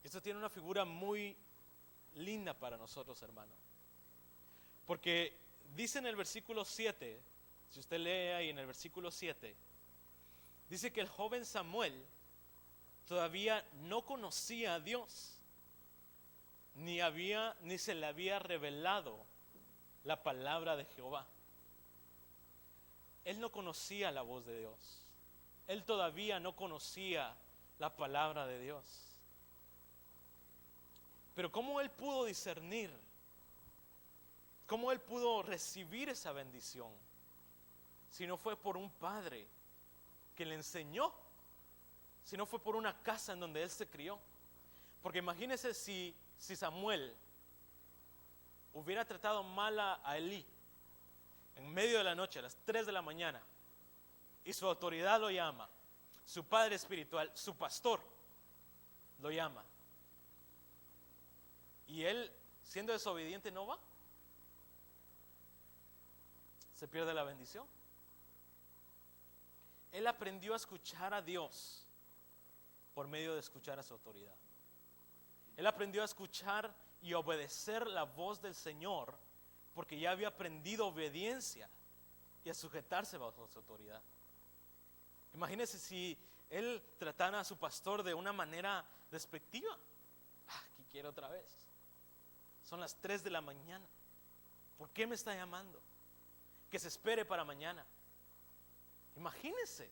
Esto tiene una figura muy linda para nosotros, hermano. Porque dice en el versículo 7, si usted lee ahí en el versículo 7, dice que el joven Samuel todavía no conocía a Dios, ni se le había revelado la palabra de Jehová. Él no conocía la voz de Dios. Él todavía no conocía la palabra de Dios. Pero ¿cómo él pudo discernir? ¿Cómo él pudo recibir esa bendición? Si no fue por un padre que le enseñó, si no fue por una casa en donde él se crió. Porque imagínese si Samuel hubiera tratado mal a Elí en medio de la noche, a las 3 de la mañana, y su autoridad lo llama, su padre espiritual, su pastor lo llama, y él, siendo desobediente, no va, se pierde la bendición. Él aprendió a escuchar a Dios por medio de escuchar a su autoridad. Él aprendió a escuchar y obedecer la voz del Señor porque ya había aprendido obediencia y a sujetarse bajo su autoridad. Imagínese si él tratara a su pastor de una manera despectiva. Aquí quiero otra vez. Son las 3 de la mañana. ¿Por qué me está llamando? Que se espere para mañana. Imagínense.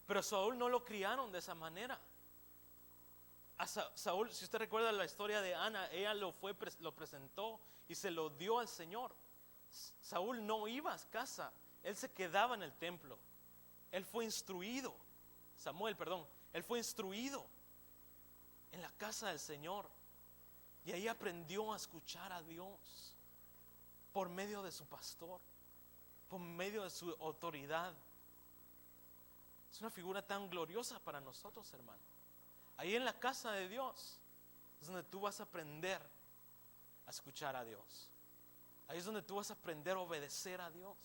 Pero Saúl no lo criaron de esa manera. A Saúl, si usted recuerda la historia de Ana, ella lo presentó y se lo dio al Señor. Saúl no iba a casa, él se quedaba en el templo. Él fue instruido, él fue instruido en la casa del Señor. Y ahí aprendió a escuchar a Dios por medio de su pastor, por medio de su autoridad. Es una figura tan gloriosa para nosotros, hermano. Ahí en la casa de Dios es donde tú vas a aprender a escuchar a Dios. Ahí es donde tú vas a aprender a obedecer a Dios.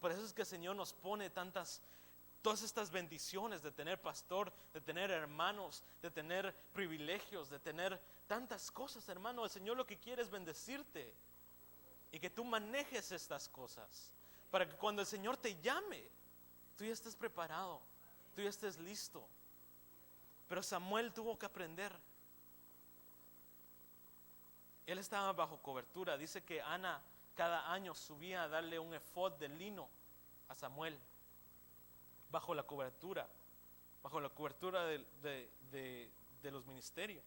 Por eso es que el Señor nos pone todas estas bendiciones de tener pastor, de tener hermanos, de tener privilegios, de tener tantas cosas, hermano. El Señor lo que quiere es bendecirte y que tú manejes estas cosas para que cuando el Señor te llame, tú ya estés preparado, tú ya estés listo. Pero Samuel tuvo que aprender. Él estaba bajo cobertura. Dice que Ana cada año subía a darle un efod de lino a Samuel, bajo la cobertura de los ministerios.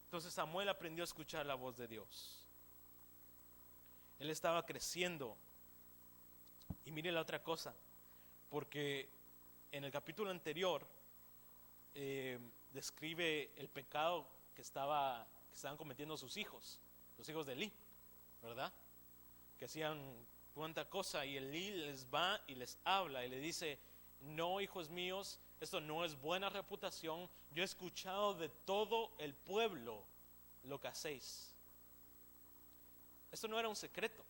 Entonces Samuel aprendió a escuchar la voz de Dios. Él estaba creciendo. Y mire la otra cosa, porque en el capítulo anterior describe el pecado que estaban cometiendo sus hijos, los hijos de Elí, ¿verdad? Que hacían cuánta cosa, y Elí les va y les habla y le dice: no, hijos míos, esto no es buena reputación. Yo he escuchado de todo el pueblo lo que hacéis. Esto no era un secreto.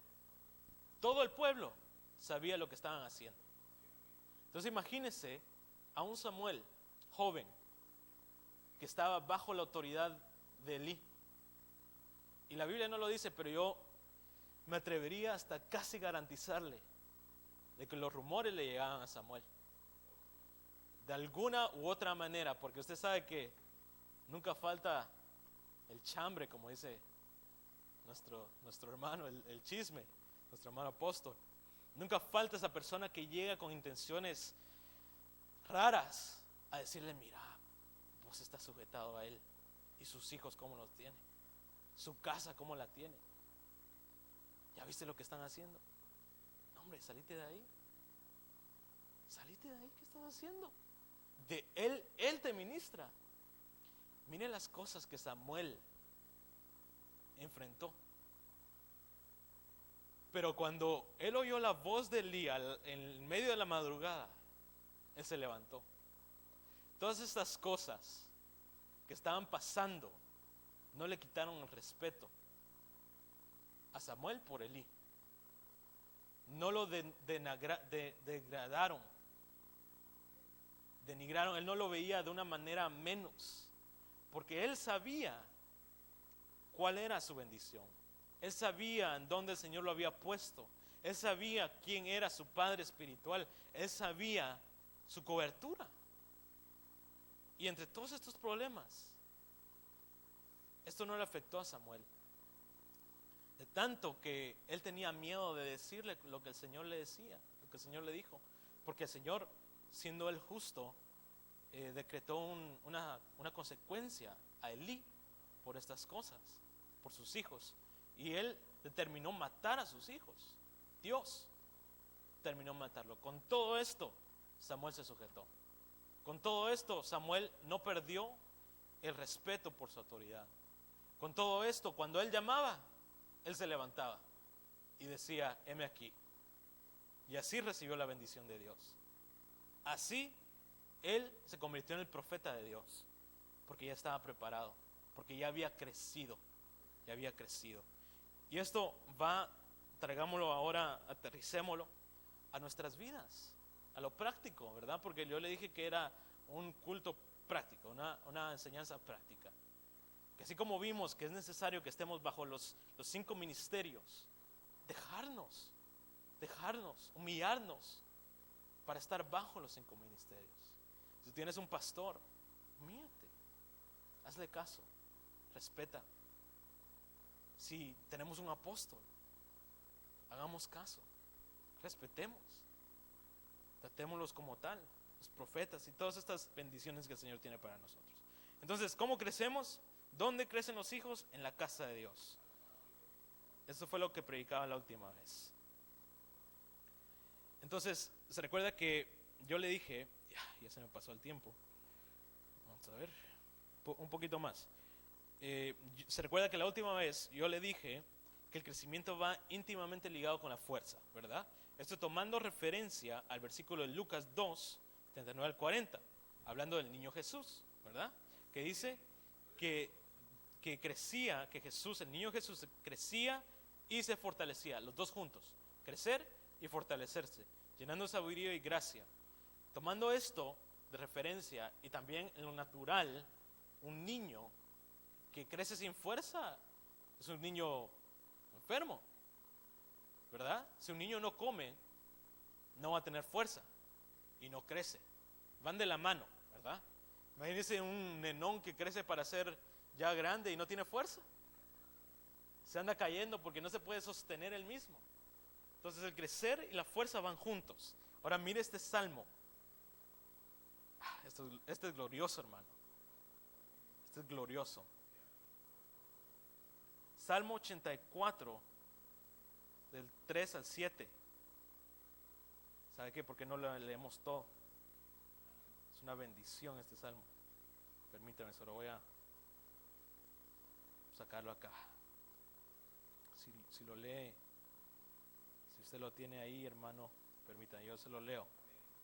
Todo el pueblo sabía lo que estaban haciendo. Entonces imagínense a un Samuel joven que estaba bajo la autoridad de Elí. Y la Biblia no lo dice, pero yo me atrevería hasta casi garantizarle de que los rumores le llegaban a Samuel de alguna u otra manera, porque usted sabe que nunca falta el chambre, como dice nuestro hermano, el chisme, nuestro hermano apóstol. Nunca falta esa persona que llega con intenciones raras a decirle: mira, vos estás sujetado a él, y sus hijos cómo los tiene, su casa cómo la tiene. ¿Ya viste lo que están haciendo? No, hombre, salite de ahí. Salite de ahí, ¿qué estás haciendo? Él te ministra. Miren las cosas que Samuel enfrentó. Pero cuando él oyó la voz de Elí en medio de la madrugada, él se levantó. Todas estas cosas que estaban pasando no le quitaron el respeto a Samuel por Elí. No lo denigraron. Él no lo veía de una manera menos, porque él sabía cuál era su bendición. Él sabía en dónde el Señor lo había puesto. Él sabía quién era su padre espiritual. Él sabía su cobertura. Y entre todos estos problemas, esto no le afectó a Samuel. De tanto que él tenía miedo de decirle lo que el Señor le decía, lo que el Señor le dijo. Porque el Señor, siendo él justo, decretó una consecuencia a Elí por estas cosas, por sus hijos. Y él determinó matar a sus hijos. Dios terminó matarlo. Con todo esto, Samuel se sujetó. Con todo esto, Samuel no perdió el respeto por su autoridad. Con todo esto, cuando él llamaba, él se levantaba y decía: heme aquí. Y así recibió la bendición de Dios. Así él se convirtió en el profeta de Dios, porque ya estaba preparado, porque ya había crecido. Y esto traigámoslo ahora, aterricémoslo a nuestras vidas, a lo práctico, ¿verdad? Porque yo le dije que era un culto práctico, una enseñanza práctica. Que así como vimos que es necesario que estemos bajo los 5 ministerios, dejarnos, humillarnos para estar bajo los 5 ministerios. Si tienes un pastor, humíllate, hazle caso, respeta. Si tenemos un apóstol, hagamos caso. respetemos, tratémoslos como tal, los profetas y todas estas bendiciones que el Señor tiene para nosotros. Entonces, ¿cómo crecemos? ¿Dónde crecen los hijos? En la casa de Dios. Eso fue lo que predicaba la última vez. Entonces, se recuerda que yo le dije, ya se me pasó el tiempo, vamos a ver, un poquito más. Se recuerda que la última vez yo le dije que el crecimiento va íntimamente ligado con la fuerza, ¿verdad? Esto tomando referencia al versículo de Lucas 2, 39 al 40, hablando del niño Jesús, ¿verdad? Que dice que crecía, que Jesús, el niño Jesús crecía y se fortalecía, los dos juntos, crecer y fortalecerse, llenando de sabiduría y gracia. Tomando esto de referencia y también en lo natural, un niño que crece sin fuerza es un niño enfermo, ¿verdad? Si un niño no come, no va a tener fuerza y no crece. Van de la mano, ¿verdad? Imagínense un nenón que crece para ser ya grande y no tiene fuerza. Se anda cayendo porque no se puede sostener él mismo. Entonces el crecer y la fuerza van juntos. Ahora mire este salmo. Este es glorioso, hermano. Este es glorioso. Salmo 84, del 3 al 7. ¿Sabe qué? Porque no lo leemos todo. Es una bendición este salmo. Permítame, solo voy a sacarlo acá. Si lo lee, si usted lo tiene ahí, hermano, permítame, yo se lo leo.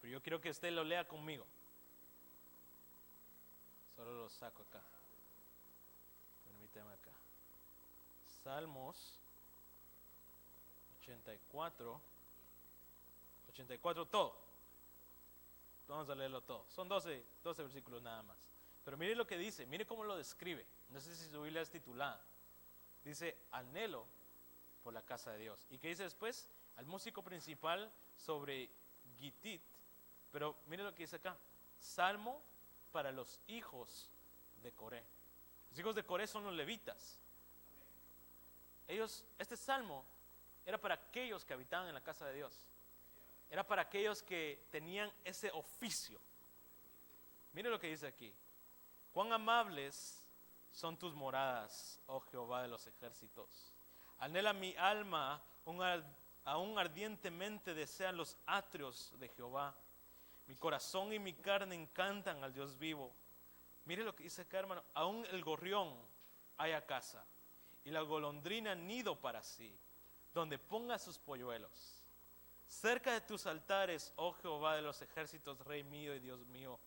Pero yo quiero que usted lo lea conmigo. Solo lo saco acá. Permítame acá. Salmos 84 todo. Vamos a leerlo todo. Son 12 versículos nada más. Pero mire lo que dice, mire cómo lo describe. No sé si su Biblia es titulada. Dice, anhelo por la casa de Dios. ¿Y qué dice después? Al músico principal sobre Gittit. Pero mire lo que dice acá. Salmo para los hijos de Coré. Los hijos de Coré son los levitas. Este salmo era para aquellos que habitaban en la casa de Dios. Era para aquellos que tenían ese oficio. Mire lo que dice aquí. Cuán amables son tus moradas, oh Jehová de los ejércitos. Anhela mi alma, aún ardientemente desean los atrios de Jehová. Mi corazón y mi carne encantan al Dios vivo. Mire lo que dice acá, hermano. Aún el gorrión haya casa y la golondrina nido para sí, donde ponga sus polluelos. Cerca de tus altares, oh Jehová de los ejércitos, Rey mío y Dios mío.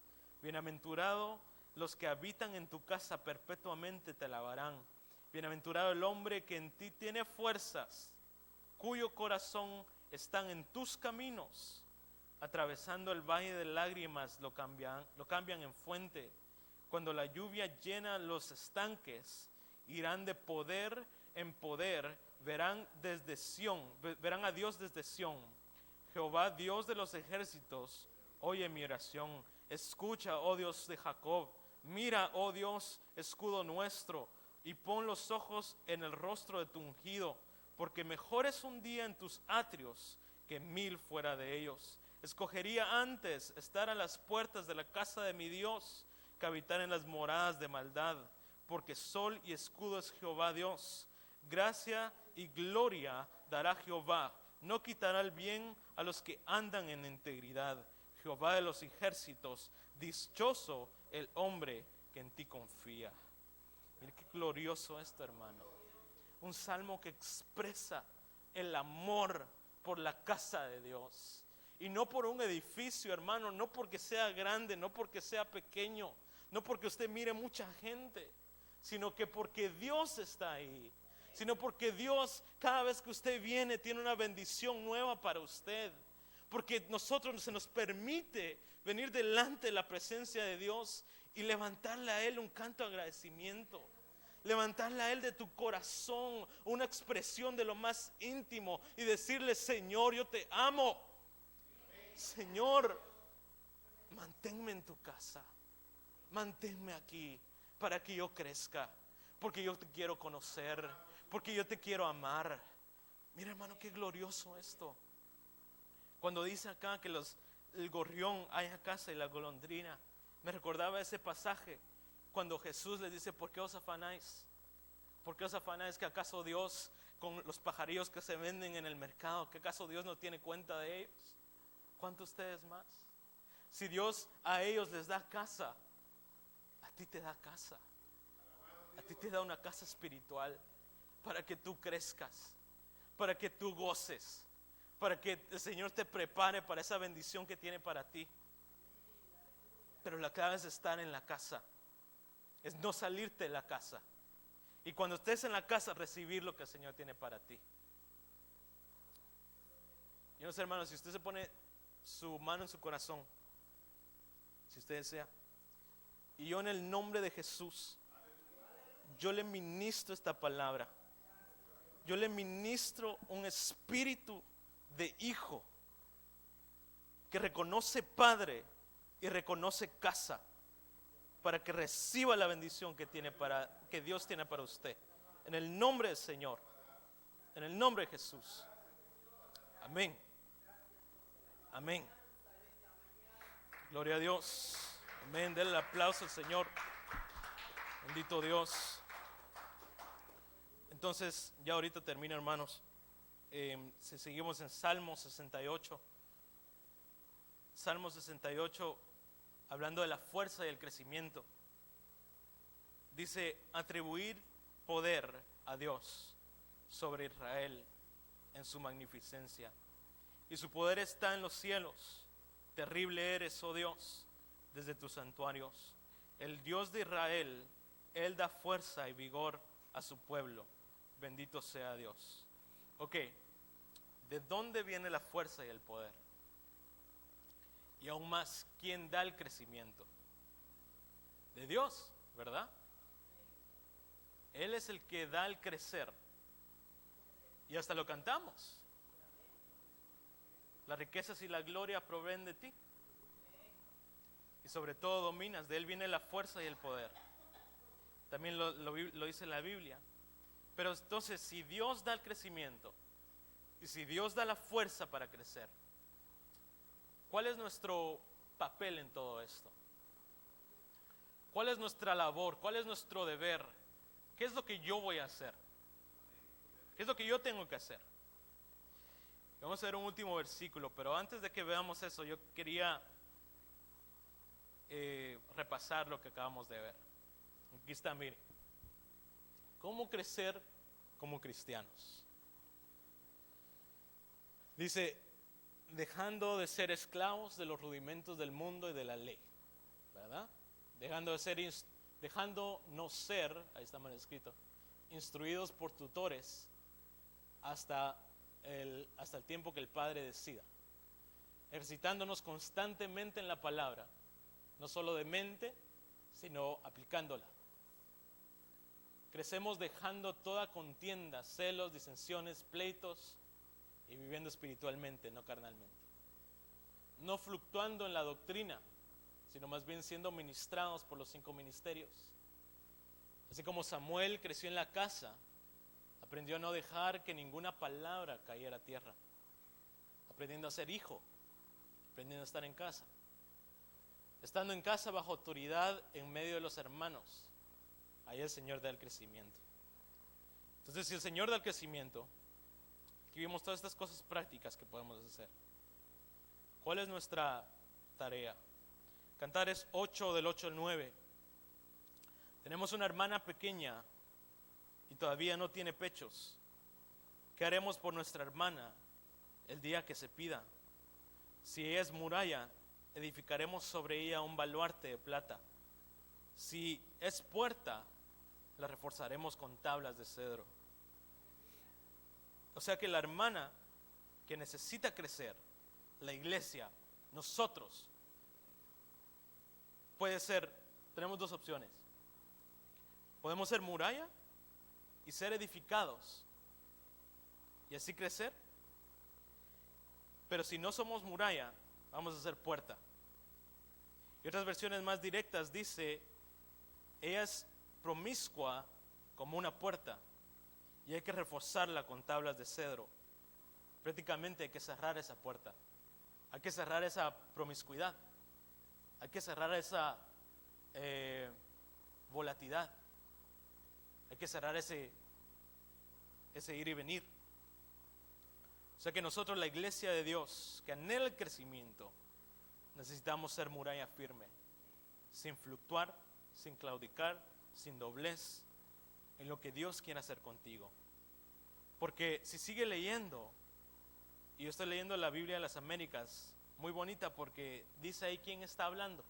Bienaventurado los que habitan en tu casa perpetuamente te alabarán. Bienaventurado el hombre que en ti tiene fuerzas, cuyo corazón están en tus caminos. Atravesando el valle de lágrimas lo cambian en fuente. Cuando la lluvia llena los estanques, irán de poder en poder, verán a Dios desde Sión. Jehová, Dios de los ejércitos, oye mi oración. Escucha, oh Dios de Jacob. Mira, oh Dios, escudo nuestro, y pon los ojos en el rostro de tu ungido, porque mejor es un día en tus atrios que 1000 fuera de ellos. Escogería antes estar a las puertas de la casa de mi Dios que habitar en las moradas de maldad, porque sol y escudo es Jehová Dios. Gracia y gloria dará Jehová. No quitará el bien a los que andan en integridad. Jehová de los ejércitos, dichoso el hombre que en ti confía. Mire qué glorioso esto, hermano. Un salmo que expresa el amor por la casa de Dios. Y no por un edificio, hermano, no porque sea grande, no porque sea pequeño, no porque usted mire mucha gente, sino que porque Dios está ahí. Sino porque Dios, cada vez que usted viene, tiene una bendición nueva para usted. Porque nosotros se nos permite venir delante de la presencia de Dios y levantarle a Él un canto de agradecimiento. Levantarle a Él de tu corazón una expresión de lo más íntimo y decirle: Señor, yo te amo. Señor, manténme en tu casa. Manténme aquí para que yo crezca. Porque yo te quiero conocer. Porque yo te quiero amar. Mira, hermano, qué glorioso esto. Cuando dice acá que el gorrión halla casa y la golondrina, me recordaba ese pasaje cuando Jesús les dice: ¿por qué os afanáis? ¿Por qué os afanáis? ¿Que acaso Dios, con los pajarillos que se venden en el mercado, que acaso Dios no tiene cuenta de ellos? ¿Cuánto ustedes más? Si Dios a ellos les da casa, a ti te da casa. A ti te da una casa espiritual para que tú crezcas, para que tú goces, para que el Señor te prepare para esa bendición que tiene para ti. Pero la clave es estar en la casa, es no salirte de la casa. Y cuando estés en la casa, recibir lo que el Señor tiene para ti. Yo no sé, hermanos, si usted se pone su mano en su corazón, si usted desea, y yo en el nombre de Jesús, yo le ministro esta palabra. Yo le ministro un espíritu de hijo que reconoce padre y reconoce casa, para que reciba la bendición que Dios tiene para usted. En el nombre del Señor, en el nombre de Jesús. Amén. Amén. Gloria a Dios. Amén. Denle el aplauso al Señor. Bendito Dios. Entonces, ya ahorita termino, hermanos. Si seguimos en Salmo 68. Salmo 68, hablando de la fuerza y el crecimiento. Dice: atribuir poder a Dios sobre Israel en su magnificencia. Y su poder está en los cielos. Terrible eres, oh Dios, desde tus santuarios. El Dios de Israel, Él da fuerza y vigor a su pueblo. Bendito sea Dios. Ok, ¿de dónde viene la fuerza y el poder? Y aún más, ¿quién da el crecimiento? De Dios, ¿verdad? Él es el que da el crecer. Y hasta lo cantamos. Las riquezas y la gloria proveen de ti. Y sobre todo dominas. De Él viene la fuerza y el poder. También lo dice la Biblia. Pero entonces, si Dios da el crecimiento y si Dios da la fuerza para crecer, ¿cuál es nuestro papel en todo esto? ¿Cuál es nuestra labor? ¿Cuál es nuestro deber? ¿Qué es lo que yo voy a hacer? ¿Qué es lo que yo tengo que hacer? Vamos a ver un último versículo, pero antes de que veamos eso, yo quería repasar lo que acabamos de ver. Aquí está, mire. ¿Cómo crecer como cristianos? Dice: dejando de ser esclavos de los rudimentos del mundo y de la ley, ¿verdad? Dejando no ser, ahí está mal escrito, instruidos por tutores hasta el tiempo que el Padre decida. Ejercitándonos constantemente en la palabra, no solo de mente, sino aplicándola. Crecemos dejando toda contienda, celos, disensiones, pleitos, y viviendo espiritualmente, no carnalmente. No fluctuando en la doctrina, sino más bien siendo ministrados por los 5 ministerios. Así como Samuel creció en la casa, aprendió a no dejar que ninguna palabra cayera a tierra, aprendiendo a ser hijo, aprendiendo a estar en casa. Estando en casa bajo autoridad en medio de los hermanos, ahí el Señor da el crecimiento. Entonces, si el Señor da el crecimiento, aquí vimos todas estas cosas prácticas que podemos hacer. ¿Cuál es nuestra tarea? Cantares 8, del 8 al 9. Tenemos una hermana pequeña y todavía no tiene pechos. ¿Qué haremos por nuestra hermana el día que se pida? Si ella es muralla, edificaremos sobre ella un baluarte de plata. Si es puerta, la reforzaremos con tablas de cedro. O sea que la hermana que necesita crecer, la iglesia, nosotros, puede ser, tenemos 2 opciones. Podemos ser muralla y ser edificados y así crecer. Pero si no somos muralla, vamos a ser puerta. Y otras versiones más directas dice: ella es promiscua como una puerta y hay que reforzarla con tablas de cedro. Prácticamente hay que cerrar esa puerta. Hay que cerrar esa promiscuidad. Hay que cerrar esa volatilidad. Hay que cerrar ese ir y venir. O sea que nosotros, la iglesia de Dios, que anhela el crecimiento, necesitamos ser muralla firme, sin fluctuar, sin claudicar, sin doblez, en lo que Dios quiere hacer contigo. Porque si sigue leyendo, y yo estoy leyendo la Biblia de las Américas, muy bonita porque dice ahí quién está hablando.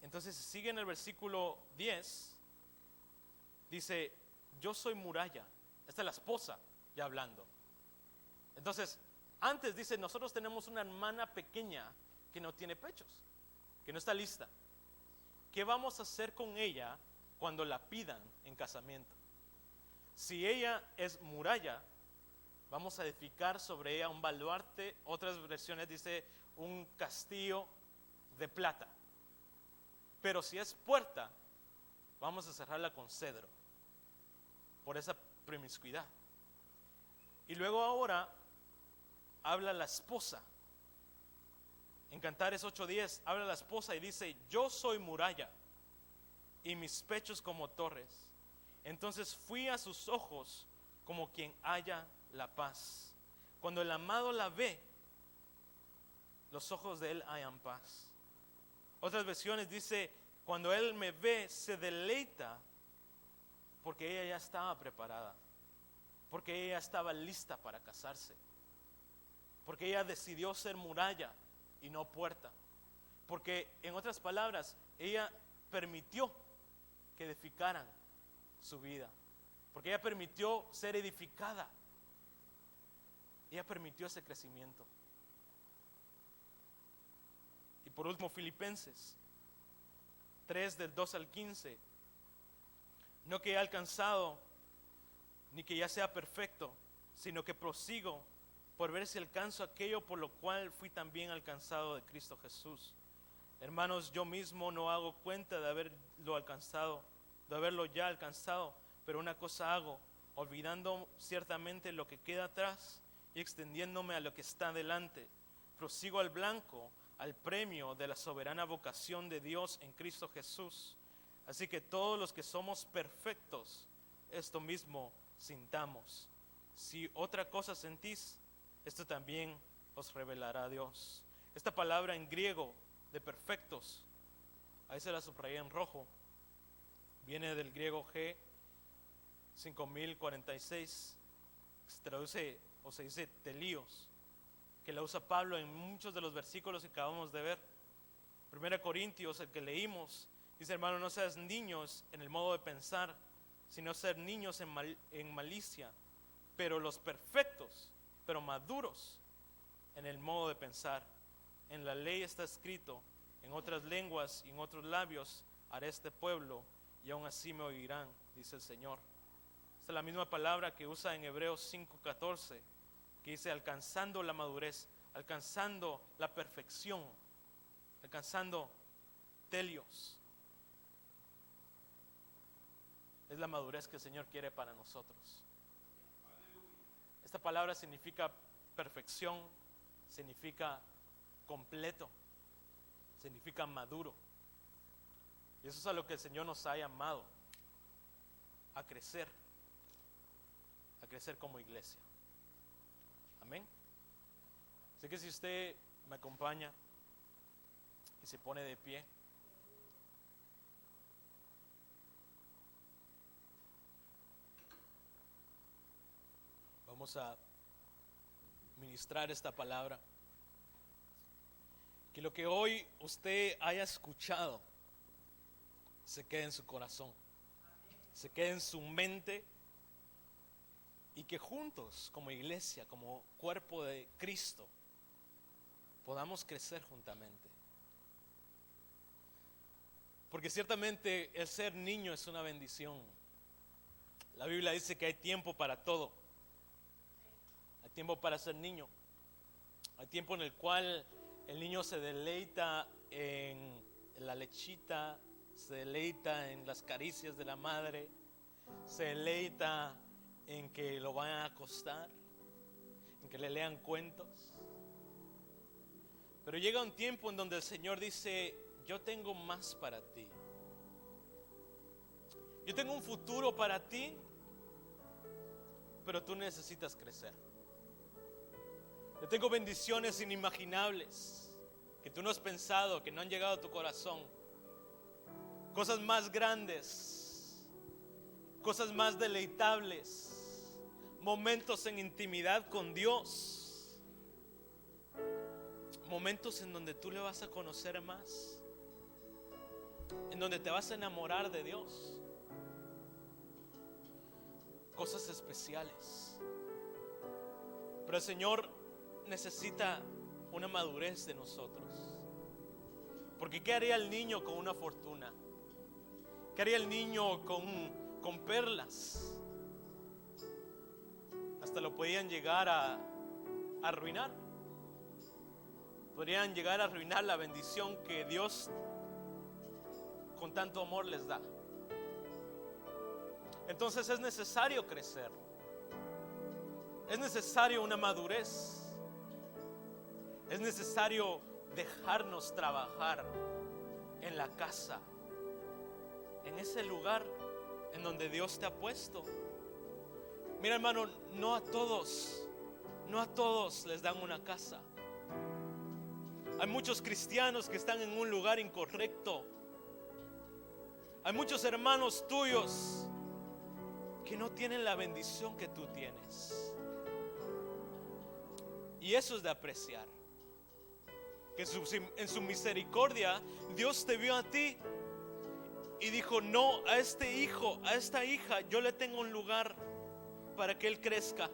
Entonces sigue en el versículo 10, dice, yo soy muralla. Esta es la esposa ya hablando. Entonces, antes dice, nosotros tenemos una hermana pequeña que no tiene pechos, que no está lista. ¿Qué vamos a hacer con ella cuando la pidan en casamiento? Si ella es muralla, vamos a edificar sobre ella un baluarte. Otras versiones dice un castillo de plata. Pero si es puerta, vamos a cerrarla con cedro, por esa promiscuidad. Y luego ahora habla la esposa. En Cantares 8:10 habla la esposa y dice, yo soy muralla y mis pechos como torres. Entonces fui a sus ojos como quien halla la paz. Cuando el amado la ve, los ojos de él hallan paz. Otras versiones dice, cuando él me ve, se deleita, porque ella ya estaba preparada, porque ella estaba lista para casarse, porque ella decidió ser muralla y no puerta, porque en otras palabras, ella permitió que edificaran su vida, porque ella permitió ser edificada, ella permitió ese crecimiento. Y por último, Filipenses 3 del 2 al 15, no que he alcanzado ni que ya sea perfecto, sino que prosigo por ver si alcanzo aquello por lo cual fui también alcanzado de Cristo Jesús. Hermanos, yo mismo no hago cuenta de haberlo alcanzado, de haberlo ya alcanzado, pero una cosa hago, olvidando ciertamente lo que queda atrás y extendiéndome a lo que está delante, prosigo al blanco, al premio de la soberana vocación de Dios en Cristo Jesús. Así que todos los que somos perfectos, esto mismo sintamos. Si otra cosa sentís, esto también os revelará Dios. Esta palabra en griego de perfectos, ahí se la subrayé en rojo, viene del griego G 5046, se traduce o se dice telíos, que la usa Pablo en muchos de los versículos que acabamos de ver. 1 Corintios, el que leímos, dice, hermano, no seas niños en el modo de pensar, sino ser niños en malicia, pero los perfectos, pero maduros en el modo de pensar. En la ley está escrito, en otras lenguas y en otros labios haré este pueblo, y aún así me oirán, dice el Señor. Esta es la misma palabra que usa en Hebreos 5:14, que dice alcanzando la madurez, alcanzando la perfección, alcanzando telios. Es la madurez que el Señor quiere para nosotros. Esta palabra significa perfección, significa completo, significa maduro. Y eso es a lo que el Señor nos ha llamado, a crecer como iglesia. Amén. Así que si usted me acompaña y se pone de pie, vamos a ministrar esta palabra. Que lo que hoy usted haya escuchado se quede en su corazón, se quede en su mente, y que juntos como iglesia, como cuerpo de Cristo, podamos crecer juntamente. Porque ciertamente el ser niño es una bendición. La Biblia dice que hay tiempo para todo. Hay tiempo para ser niño. Hay tiempo en el cual el niño se deleita en la lechita, se deleita en las caricias de la madre, se deleita en que lo vayan a acostar, en que le lean cuentos, Pero llega un tiempo en donde el Señor dice: yo tengo más para ti. Yo tengo un futuro para ti, pero tú necesitas crecer. Yo tengo bendiciones inimaginables que tú no has pensado, que no han llegado a tu corazón. Cosas más grandes, cosas más deleitables, momentos en intimidad con Dios, momentos en donde tú le vas a conocer más, en donde te vas a enamorar de Dios. Cosas especiales. Pero el Señor necesita una madurez de nosotros. Porque ¿qué haría el niño con una fortuna? ¿Qué haría el niño con perlas? Hasta lo podían llegar a arruinar. Podrían llegar a arruinar la bendición que Dios con tanto amor les da. Entonces es necesario crecer. Es necesario una madurez. Es necesario dejarnos trabajar en la casa, en ese lugar en donde Dios te ha puesto. Mira, hermano, no a todos les dan una casa. Hay muchos cristianos que están en un lugar incorrecto. Hay muchos hermanos tuyos que no tienen la bendición que tú tienes. Y eso es de apreciar. Que en su misericordia Dios te vio a ti y dijo: no, a este hijo, a esta hija, yo le tengo un lugar para que él crezca.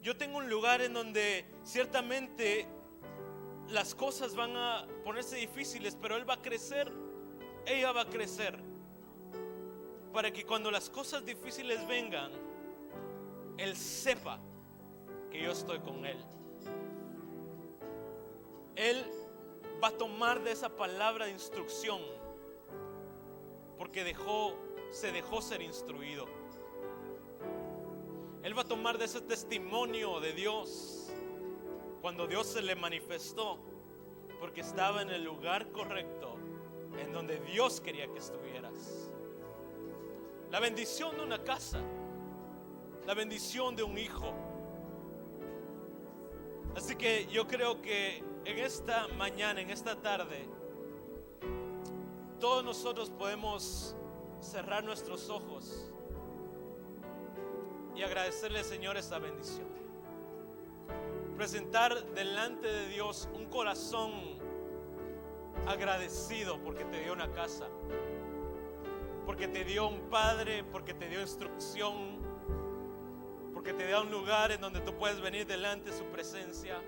Yo tengo un lugar en donde ciertamente las cosas van a ponerse difíciles, pero él va a crecer, ella va a crecer, para que cuando las cosas difíciles vengan, él sepa que yo estoy con él. Él va a tomar de esa palabra de instrucción, porque se dejó ser instruido. Él va a tomar de ese testimonio de Dios, cuando Dios se le manifestó, porque estaba en el lugar correcto, en donde Dios quería que estuvieras. La bendición de una casa, la bendición de un hijo. Así que yo creo que en esta mañana, en esta tarde, todos nosotros podemos cerrar nuestros ojos y agradecerle al Señor esa bendición. Presentar delante de Dios un corazón agradecido porque te dio una casa, porque te dio un padre, porque te dio instrucción, porque te da un lugar en donde tú puedes venir delante de su presencia.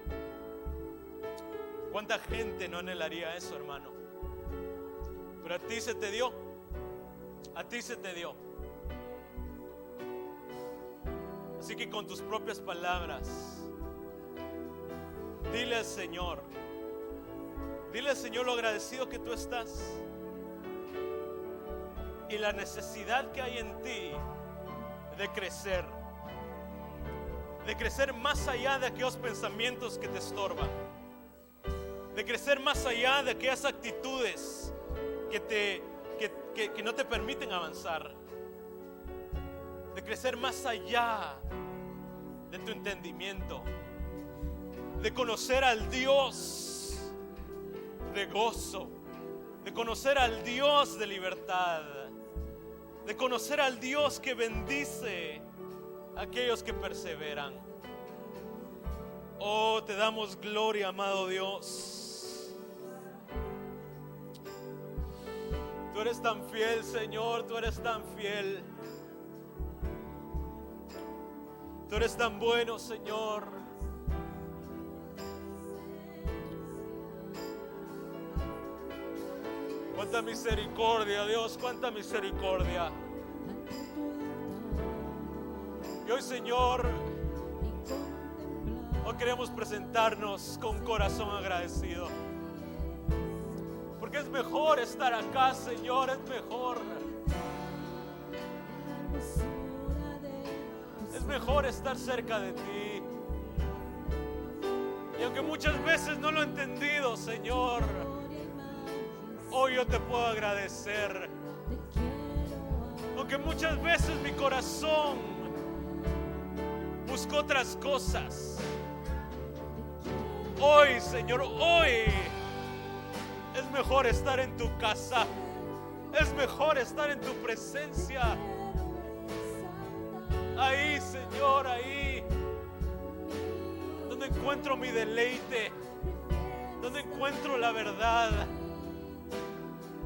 ¿Cuánta gente no anhelaría eso, hermano? Pero a ti se te dio. A ti se te dio. Así que con tus propias palabras, dile al Señor lo agradecido que tú estás y la necesidad que hay en ti de crecer más allá de aquellos pensamientos que te estorban, de crecer más allá de aquellas actitudes que no te permiten avanzar, de crecer más allá de tu entendimiento, de conocer al Dios de gozo, de conocer al Dios de libertad, de conocer al Dios que bendice a aquellos que perseveran. Oh, te damos gloria, amado Dios. Tú eres tan fiel, Señor, tú eres tan fiel. Tú eres tan bueno, Señor. Cuánta misericordia, Dios, cuánta misericordia. Y hoy, Señor, hoy queremos presentarnos con un corazón agradecido, porque es mejor estar acá, Señor, es mejor. Es mejor estar cerca de ti. Y Aunque muchas veces no lo he entendido, Señor, hoy yo te puedo agradecer. Aunque muchas veces mi corazón buscó otras cosas, hoy, Señor, hoy es mejor estar en tu casa. Es mejor estar en tu presencia. Ahí, Señor, ahí donde encuentro mi deleite, donde encuentro la verdad.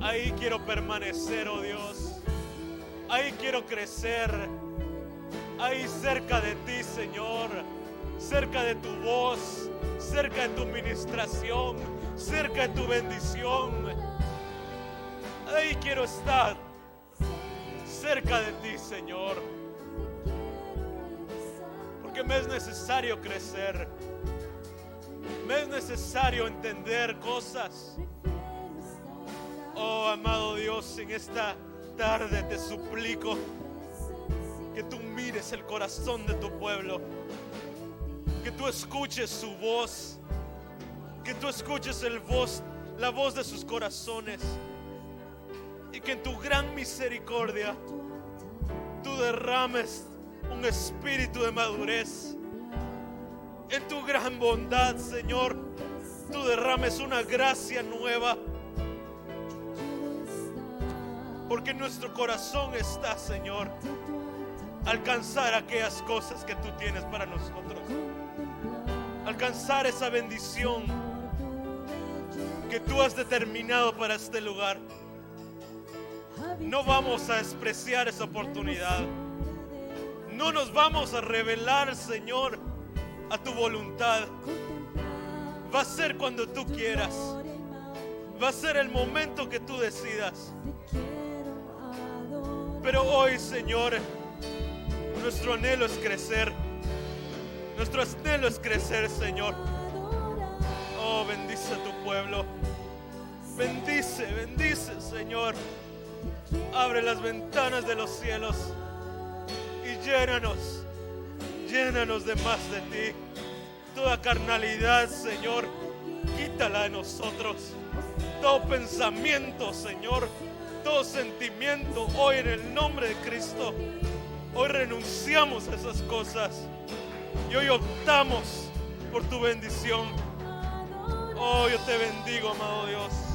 Ahí quiero permanecer, oh Dios. Ahí quiero crecer. Ahí cerca de ti, Señor. Cerca de tu voz, cerca de tu ministración, cerca de tu bendición. Ahí quiero estar, cerca de ti, Señor. Porque me es necesario crecer. Me es necesario entender cosas. Oh, amado Dios, en esta tarde te suplico que tú mires el corazón de tu pueblo. Que tú escuches su voz. Que tú escuches la voz de sus corazones. Y que en tu gran misericordia tú derrames un espíritu de madurez. En tu gran bondad, Señor, tú derrames una gracia nueva. Porque en nuestro corazón está, Señor, alcanzar aquellas cosas que tú tienes para nosotros. Alcanzar esa bendición que tú has determinado para este lugar. No vamos a despreciar esa oportunidad. No nos vamos a rebelar, Señor, a tu voluntad. Va a ser cuando tú quieras. Va a ser el momento que tú decidas. Pero hoy, Señor, nuestro anhelo es crecer. Nuestro anhelo es crecer, Señor. Oh, bendice a tu pueblo. Bendice, bendice, Señor. Abre las ventanas de los cielos y llénanos, llénanos de más de ti. Toda carnalidad, Señor, quítala de nosotros. Todo pensamiento, Señor, todo sentimiento, hoy en el nombre de Cristo, hoy renunciamos a esas cosas y hoy optamos por tu bendición. Oh, yo te bendigo, amado Dios.